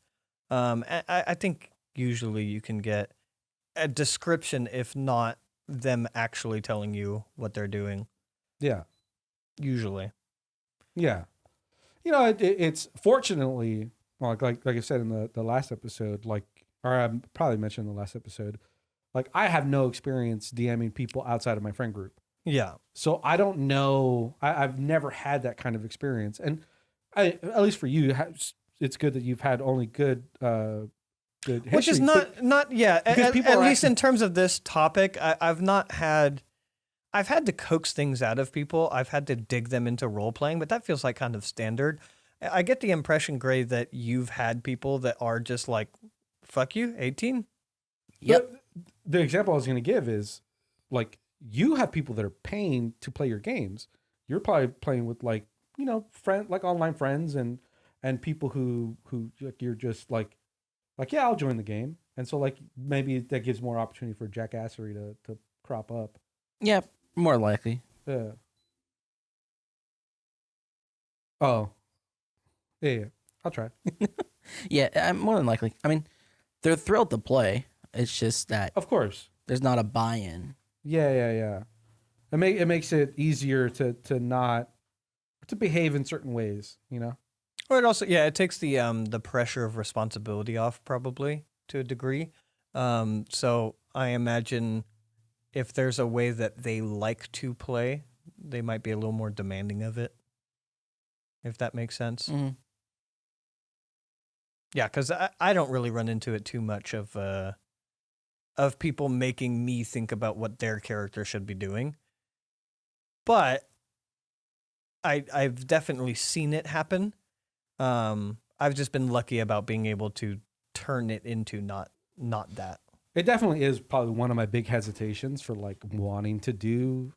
I think usually you can get a description, if not them actually telling you what they're doing. yeah. Usually. Yeah. It's fortunately, well, like I said in the last episode, or I probably mentioned in the last episode, I have no experience DMing people outside of my friend group. Yeah. So I don't know. I've never had that kind of experience. And at least for you, it's good that you've had only good history. Which is not yeah. Because people At are least in terms of this topic, I've had to coax things out of people. I've had to dig them into role playing, but that feels like kind of standard. I get the impression, Gray, that you've had people that are just like, "Fuck you, 18." Yep. But the example I was going to give is you have people that are paying to play your games. You're probably playing with online friends and people who you're just yeah, I'll join the game. And so maybe that gives more opportunity for jackassery to crop up. Yeah, more likely. Yeah. Oh. Yeah. I'll try. Yeah, more than likely. I mean, they're thrilled to play. It's just that Of course. there's not a buy-in. Yeah. It makes it easier to behave in certain ways, Or it also, it takes the pressure of responsibility off, probably to a degree. So I imagine if there's a way that they like to play, they might be a little more demanding of it. If that makes sense. Mhm. Yeah, because I don't really run into it too much of people making me think about what their character should be doing. But I've definitely seen it happen. I've just been lucky about being able to turn it into not that. It definitely is probably one of my big hesitations for wanting to do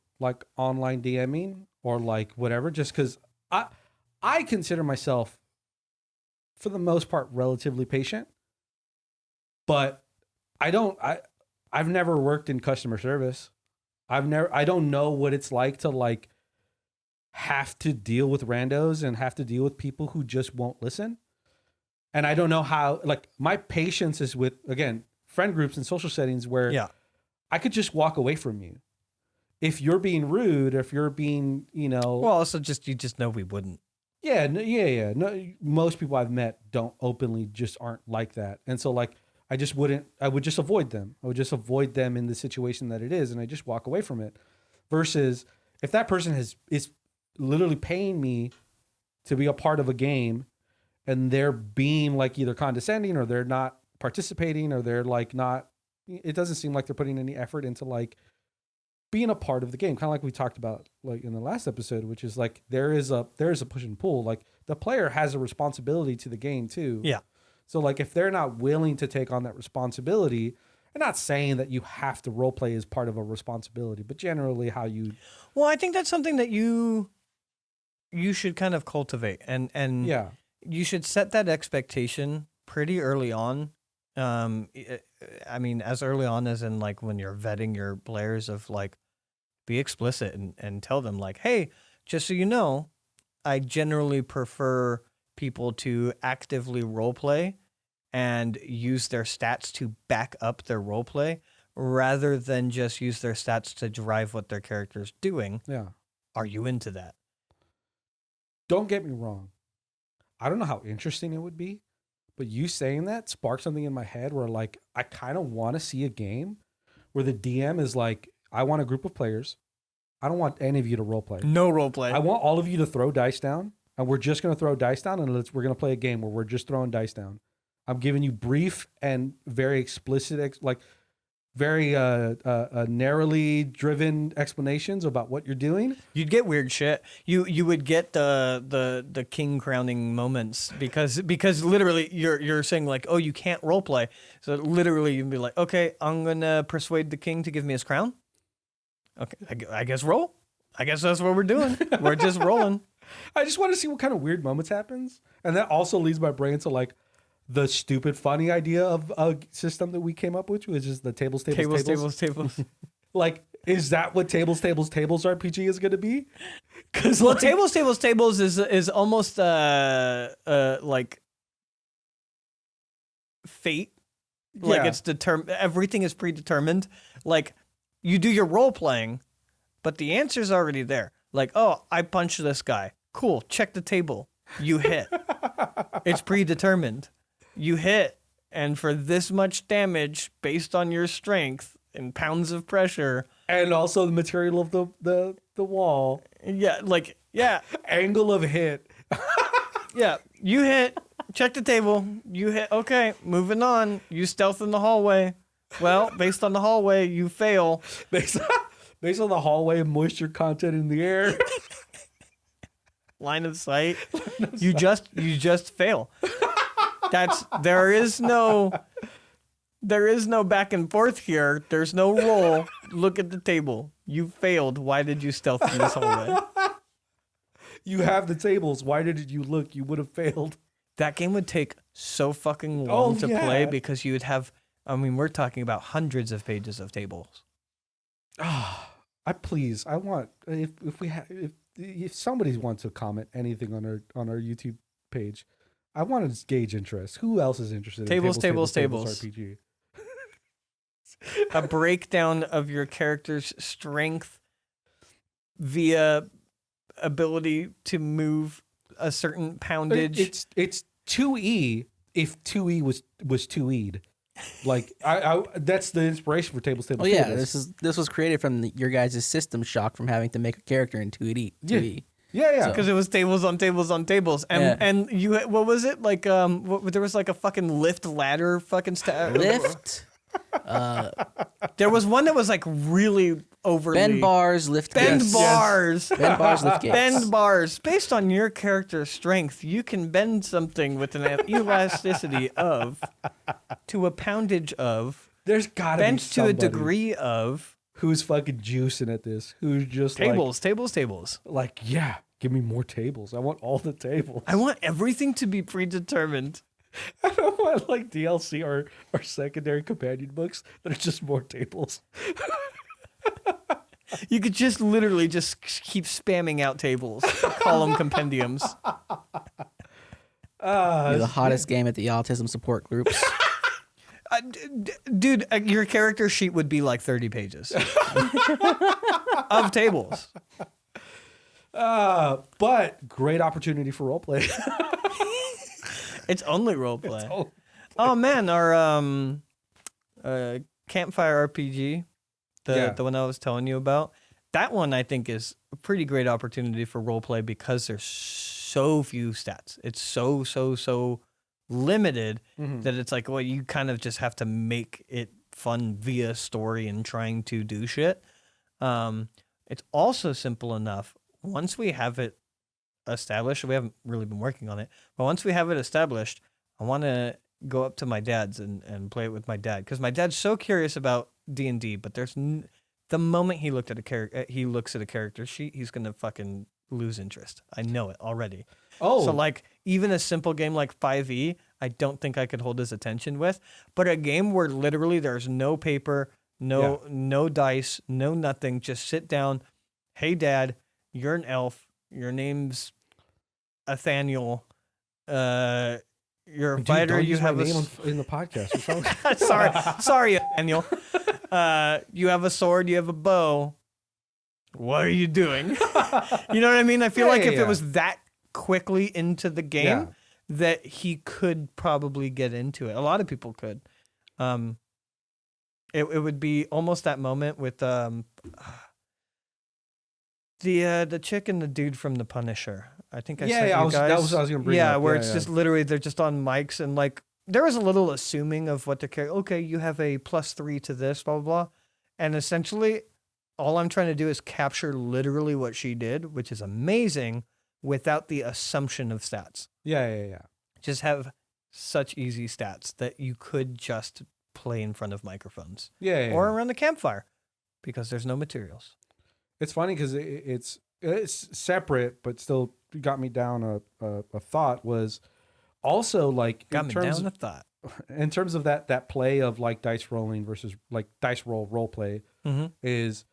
online DMing or whatever, just because I consider myself, for the most part, relatively patient, but I've never worked in customer service. I don't know what it's like to have to deal with randos and have to deal with people who just won't listen. And I don't know how, my patience is with, again, friend groups and social settings where I could just walk away from you. If you're being rude, if you're being, Well, also you just know we wouldn't. Yeah. No, most people I've met aren't like that. And so I would just avoid them. I would just avoid them in the situation that it is. And I just walk away from it versus if that person is literally paying me to be a part of a game and they're being either condescending or they're not participating or they're not, it doesn't seem like they're putting any effort into being a part of the game. Kind of like we talked about in the last episode, which is there is a push and pull. The player has a responsibility to the game too. Yeah. So if they're not willing to take on that responsibility, I'm not saying that you have to role play as part of a responsibility, but generally how you. Well, I think that's something that you should kind of cultivate and Yeah. you should set that expectation pretty early on. I mean, as early on as in when you're vetting your players of be explicit and tell them hey, just so you know, I generally prefer people to actively role play and use their stats to back up their role play rather than just use their stats to drive what their character's doing. Yeah. Are you into that? Don't get me wrong. I don't know how interesting it would be, but you saying that sparked something in my head where I kind of want to see a game where the DM is I want a group of players. I don't want any of you to role play. No role play. I want all of you to throw dice down, and we're just going to throw dice down, and we're going to play a game where we're just throwing dice down. I'm giving you brief and very explicit, very narrowly driven explanations about what you're doing. You'd get weird shit. You would get the king crowning moments because literally you're saying oh, you can't role play. So literally you'd be okay, I'm gonna persuade the king to give me his crown. Okay, I guess roll. I guess that's what we're doing. We're just rolling. I just want to see what kind of weird moments happens, and that also leads my brain to the stupid funny idea of a system that we came up with, which is the tables. Tables. Is that what tables RPG is going to be? Because Well, tables is almost like fate. Like Yeah. it's determined. Everything is predetermined. Like you do your role playing, but the answer's already there. Like, oh, I punched this guy. Cool. Check the table. You hit. It's predetermined. You hit, and for this much damage, based on your strength and pounds of pressure. and also the material of the wall, Yeah, like yeah, angle of hit. yeah. You hit. Check the table. You hit. Okay, moving on. You stealth in the hallway. Well, based on the hallway, you fail. Based on the hallway moisture content in the air. Line of sight. You just fail. There is no back and forth here. There's no roll. Look at the table. You failed. Why did you stealth in this hallway? You have the tables. Why did you look? You would have failed. That game would take so fucking long to play yeah. because you would have. I mean, we're talking about hundreds of pages of tables. I want if somebody wants to comment anything on our YouTube page, I want to gauge interest. Who else is interested Tables, in tables, RPG? A breakdown of your character's strength via ability to move a certain poundage. It's 2E if 2E was 2E'd. Like I that's the inspiration for tables. Oh yeah, this was created from your guys' system shock from having to make a character in 2E. Yeah. Because it was tables on tables on tables, and Yeah. and you what was it like? There was like a fucking lift ladder fucking Lift, There was one that was like really overly bend bars, lift bend gates. bars. Bend bars, lift gates. Bend bars. Based on your character's strength, you can bend something with an elasticity of to a poundage of There's gotta be bent to a somebody degree of who's fucking juicing at this. Who's just tables. like yeah, give me more tables. I want all the tables. I want everything to be predetermined. I don't want like DLC or secondary companion books that are just more tables. You could just literally just keep spamming out tables, call them compendiums. You're the hottest game at the autism support groups. Dude, your character sheet would be like 30 pages of tables. But great opportunity for roleplay. It's only roleplay. Oh man, our campfire RPG, the one I was telling you about, that one I think is a pretty great opportunity for roleplay because there's so few stats. It's so limited that it's like, well, you kind of just have to make it fun via story and trying to do shit. It's also simple enough. Once we have it established, we haven't really been working on it, but once we have it established, I want to go up to my dad's and play it with my dad because my dad's so curious about D&D, but there's the moment he looks at a character sheet, he's gonna fucking lose interest. I know it already. So like even a simple game like 5e, I don't think I could hold his attention with, but a game where literally there's no paper, no dice, no nothing, just sit down. Hey dad, you're an elf. Your name's Nathaniel. You're a fighter. You have a name in the podcast. sorry, Nathaniel. You have a sword. You have a bow. What are you doing? You know what I mean? I feel like if it was that quickly into the game, that he could probably get into it. A lot of people could. It would be almost that moment with the chick and the dude from The Punisher. I think I sent you guys. That was what I was gonna bring up. Where it's just literally they're just on mics and like there was a little assuming of what the character. Okay, you have a +3 to this, blah blah blah, and essentially all I'm trying to do is capture literally what she did, which is amazing, without the assumption of stats. Yeah. Just have such easy stats that you could just play in front of microphones. Or around the campfire, because there's no materials. It's funny because it's separate, but still got me down a thought was also like Got me down a thought. In terms of that play of like dice rolling versus like dice role play Mm-hmm. is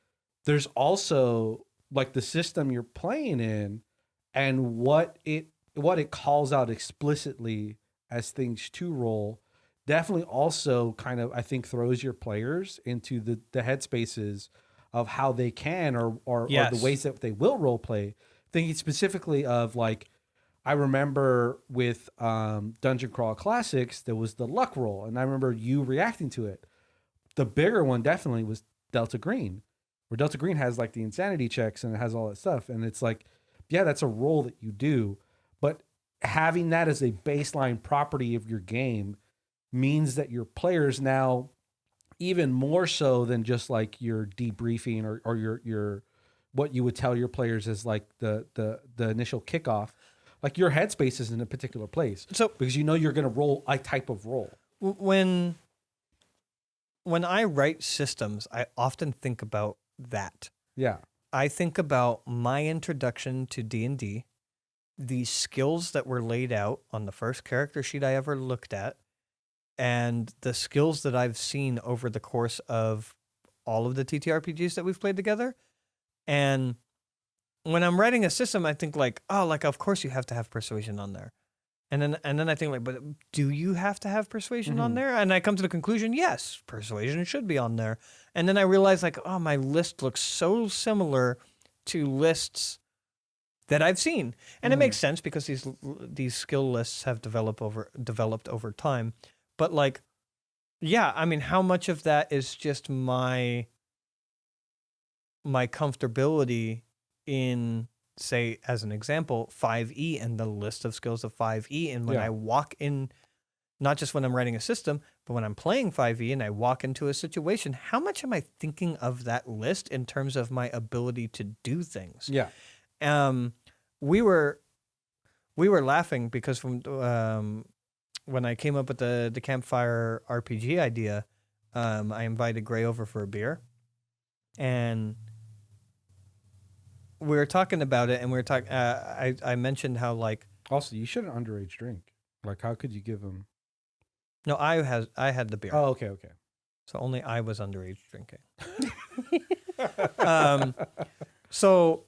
there's also like the system you're playing in and what it calls out explicitly as things to roll definitely also kind of, I think, throws your players into the headspaces of how they can or the Yes. ways that they will role play. Thinking specifically of like, I remember with Dungeon Crawl Classics, there was the luck roll, and I remember you reacting to it. The bigger one definitely was Delta Green, where Delta Green has like the insanity checks and it has all that stuff. And it's like, yeah, that's a roll that you do, but having that as a baseline property of your game means that your players now, even more so than just like your debriefing or your what you would tell your players as like the initial kickoff, like your headspace is in a particular place. So because you know you're going to roll a type of roll. when I write systems, I often think about that. Yeah. I think about my introduction to D&D, the skills that were laid out on the first character sheet I ever looked at, and the skills that I've seen over the course of all of the TTRPGs that we've played together. And when I'm writing a system, I think like, oh, like, of course you have to have persuasion on there. And then I think like, but do you have to have persuasion on there? And I come to the conclusion, yes, persuasion should be on there. And then I realize like, oh, my list looks so similar to lists that I've seen. And it makes sense because these skill lists have developed over time. But like, yeah, I mean, how much of that is just my comfortability in, say, as an example, 5e and the list of skills of 5e. And when I walk in, not just when I'm writing a system, but when I'm playing 5e and I walk into a situation, how much am I thinking of that list in terms of my ability to do things? Yeah. We were laughing because from when I came up with the campfire RPG idea, I invited Gray over for a beer, and we were talking about it, and we were talking. I mentioned how like Also, you shouldn't underage drink. Like, how could you give them? no, I had the beer. Oh, okay. So only I was underage drinking. So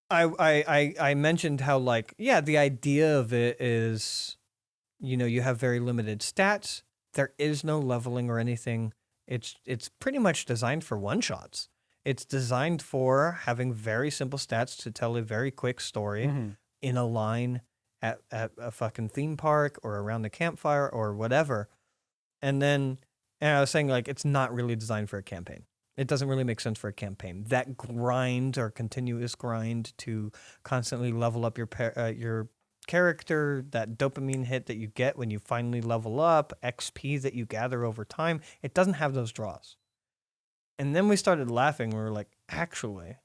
I mentioned how like, yeah, the idea of it is, you know, you have very limited stats. There is no leveling or anything. It's pretty much designed for one shots. It's designed for having very simple stats to tell a very quick story in a line at a fucking theme park or around the campfire or whatever. And I was saying like, it's not really designed for a campaign. It doesn't really make sense for a campaign. That grind or continuous grind to constantly level up your character, that dopamine hit that you get when you finally level up, XP that you gather over time, it doesn't have those draws. And then we started laughing. We were like, actually,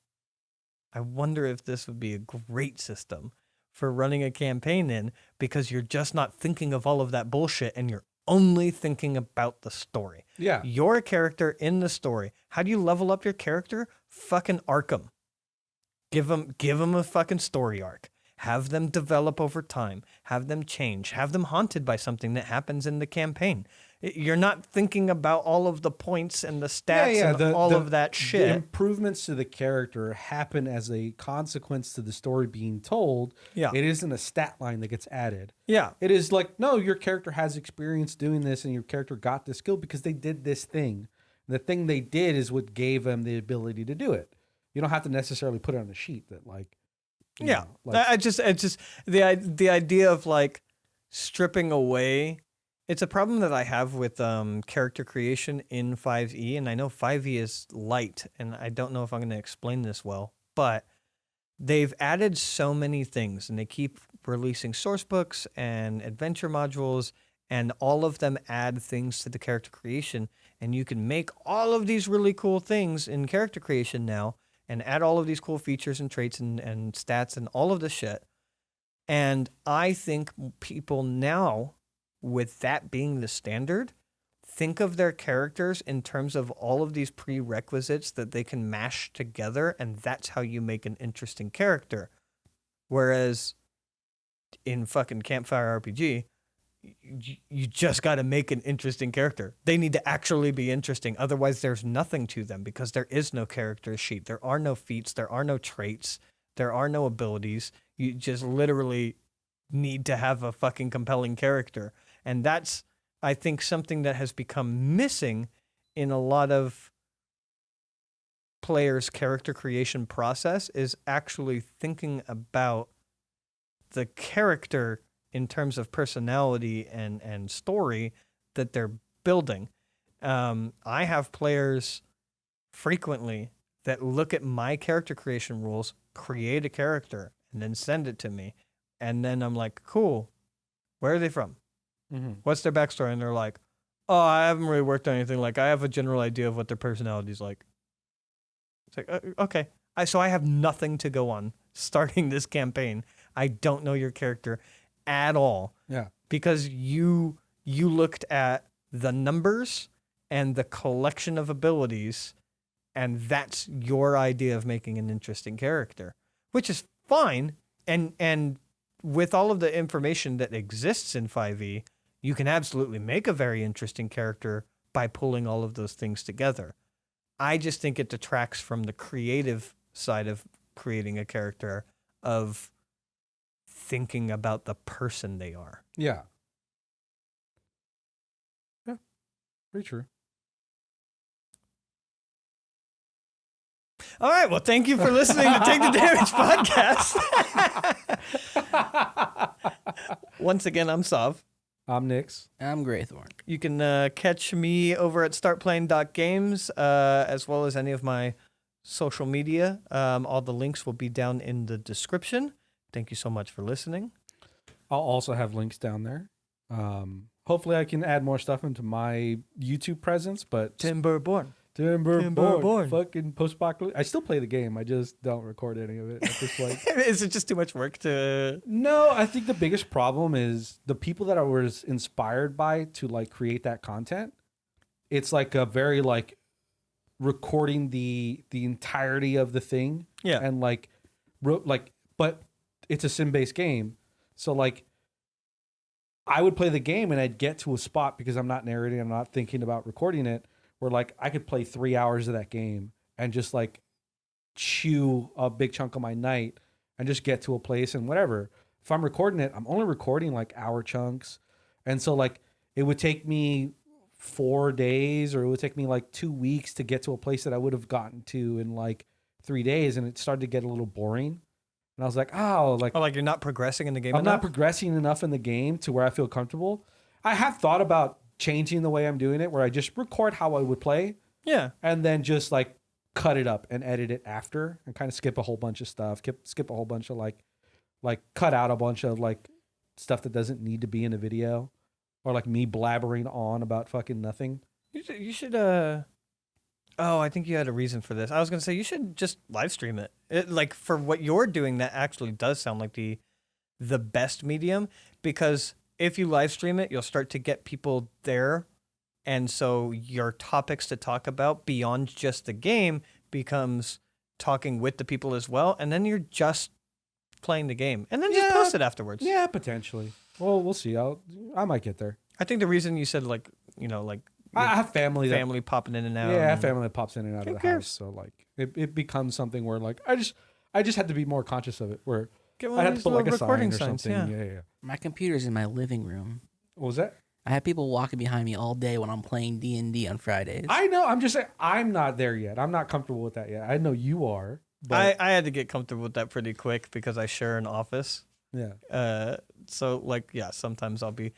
I wonder if this would be a great system for running a campaign in, because you're just not thinking of all of that bullshit and you're only thinking about the story. Yeah. You're a character in the story. How do you level up your character? Fucking arc 'em. Give them a fucking story arc. Have them develop over time. Have them change. Have them haunted by something that happens in the campaign. You're not thinking about all of the points and the stats and all of that shit. The improvements to the character happen as a consequence to the story being told. Yeah. It isn't a stat line that gets added. Yeah. It is like, no, your character has experience doing this and your character got this skill because they did this thing. And the thing they did is what gave them the ability to do it. You don't have to necessarily put it on a sheet that like, yeah. Like, it's just the idea of like stripping away. It's a problem that I have with character creation in 5e, and I know 5e is light, and I don't know if I'm going to explain this well, but they've added so many things, and they keep releasing source books and adventure modules, and all of them add things to the character creation, and you can make all of these really cool things in character creation now, and add all of these cool features and traits and stats and all of this shit. And I think people now, with that being the standard, think of their characters in terms of all of these prerequisites that they can mash together, and that's how you make an interesting character. Whereas in fucking Campfire RPG, you just got to make an interesting character. They need to actually be interesting. Otherwise, there's nothing to them because there is no character sheet. There are no feats. There are no traits. There are no abilities. You just literally need to have a fucking compelling character. And that's, I think, something that has become missing in a lot of players' character creation process is actually thinking about the character in terms of personality and story that they're building. I have players frequently that look at my character creation rules, create a character, and then send it to me. And then I'm like, cool, where are they from? What's their backstory? And they're like, oh, I haven't really worked on anything. Like, I have a general idea of what their personality's like. It's like, okay. So I have nothing to go on starting this campaign. I don't know your character at all. Yeah. Because you looked at the numbers and the collection of abilities, and that's your idea of making an interesting character, which is fine. And with all of the information that exists in 5e, you can absolutely make a very interesting character by pulling all of those things together. I just think it detracts from the creative side of creating a character, of thinking about the person they are. Yeah. Yeah. Pretty true. All right. Well, thank you for listening to Take the Damage podcast. Once again, I'm Sav. I'm Nix. I'm Greythorn. You can catch me over at startplaying.games, as well as any of my social media. All the links will be down in the description. Thank you so much for listening. I'll also have links down there. Hopefully I can add more stuff into my YouTube presence, but Timberborn. Timberborn. Fucking post-apocalypse. I still play the game. I just don't record any of it at this point. Is it just too much work to... No, I think the biggest problem is the people that I was inspired by to like create that content. It's like a very like recording the entirety of the thing. Yeah. And like but it's a sim-based game. So like I would play the game and I'd get to a spot because I'm not narrating, I'm not thinking about recording it, where like I could play 3 hours of that game and just like chew a big chunk of my night and just get to a place and whatever. If I'm recording it, I'm only recording like hour chunks. And so like it would take me 4 days, or it would take me like 2 weeks to get to a place that I would have gotten to in like 3 days. And it started to get a little boring. And I was like, like you're not progressing in the game I'm enough? not progressing enough in the game to where I feel comfortable. I have thought about changing the way I'm doing it, where I just record how I would play. Yeah. And then just like cut it up and edit it after, and kind of skip a whole bunch of stuff, skip a whole bunch of like cut out a bunch of like stuff that doesn't need to be in a video, or like me blabbering on about fucking nothing. You should I think you had a reason for this. I was going to say you should just live stream it. Like for what you're doing, that actually does sound like the best medium, because if you live stream it, you'll start to get people there. And so your topics to talk about beyond just the game becomes talking with the people as well. And then you're just playing the game, and then just post it afterwards. Yeah, potentially. Well, we'll see. I might get there. I think the reason you said I have family popping in and out. Yeah, I have family that pops in and out of the house. So like it becomes something where like I just had to be more conscious of it, where I had to put like a sign or something. Yeah. My computer's in my living room. What was that? I have people walking behind me all day when I'm playing D&D on Fridays. I know. I'm just saying I'm not there yet. I'm not comfortable with that yet. I know you are. But I had to get comfortable with that pretty quick because I share an office. Yeah. So like, yeah, sometimes I'll be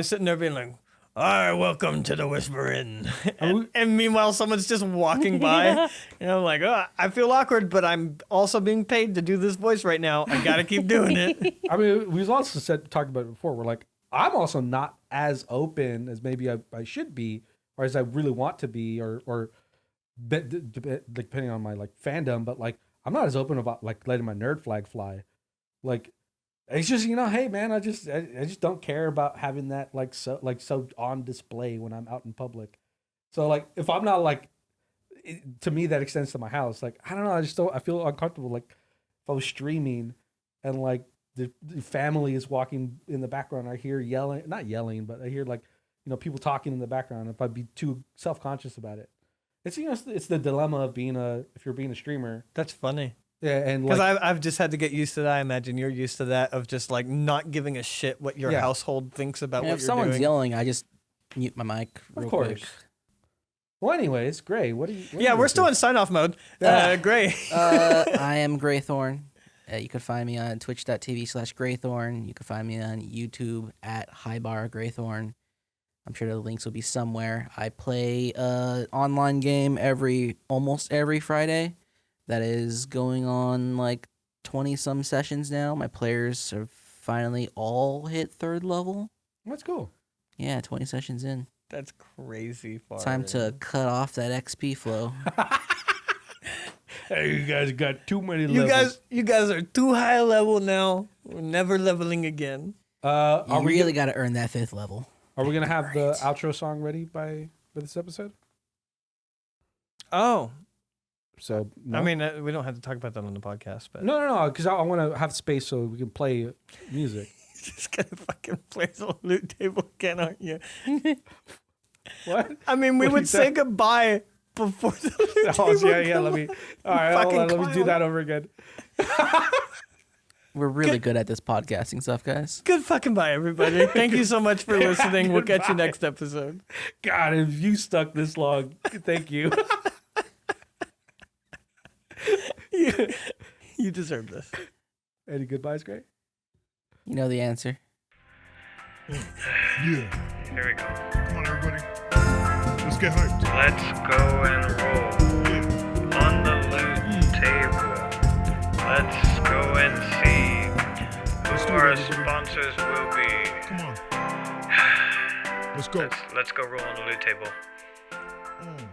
sitting there being like, all right, welcome to the Whisper Inn. And meanwhile, someone's just walking by. And I'm like, oh, I feel awkward, but I'm also being paid to do this voice right now. I got to keep doing it. I mean, we've also talked about it before. We're like, I'm also not as open as maybe I should be, or as I really want to be, or depending on my like fandom. But like, I'm not as open about like letting my nerd flag fly. Like, it's just, hey man, I just don't care about having that so on display when I'm out in public. So like, if I'm not like, to me that extends to my house. Like, I don't know, I feel uncomfortable. Like if I was streaming and like the family is walking in the background. I hear yelling, not yelling, but I hear like, people talking in the background. If I'd be too self-conscious about it. It's, it's the dilemma of if you're being a streamer. That's funny. Yeah. And Because like, I've just had to get used to that. I imagine you're used to that of just like not giving a shit what your household thinks about And what if you're someone's doing. yelling, I just mute my mic real Of course. quick. well, anyways, Gray, what do you? Yeah, we're still in sign-off mode. Gray. I am Graythorn. You can find me on twitch.tv/Graythorn. You can find me on YouTube at HighBarGraythorn. I'm sure the links will be somewhere. I play an online game almost every Friday. That is going on like 20-some sessions now. My players have finally all hit 3rd level. That's cool. Yeah, 20 sessions in. That's crazy far. Time to cut off that XP flow. Hey, you guys got too many levels. You guys are too high level now. We're never leveling again. You really got to earn that 5th level. Are we gonna have the outro song ready by this episode? Oh, So no? I mean, we don't have to talk about that on the podcast, but no, because I want to have space so we can play music. you're just gonna fucking play the loot table again, aren't you? What? I mean, we What would you say said? goodbye before the loot Oh, table. yeah. Let me. All right, hold Fucking on, let me do clown. that over again. We're really good at this podcasting stuff, guys. Good fucking bye, everybody. Thank you so much for listening. We'll catch you next episode. God, if you stuck this long, thank you. You deserve this. Any goodbyes, Gray? You know the answer. Yeah. Here we go. Come on, everybody. Let's get hyped. Let's go and roll Yeah. on the loot table. Let's go and see Let's who do our it, everybody. sponsors will be. Come on. Let's go. Let's go roll on the loot table. Mm.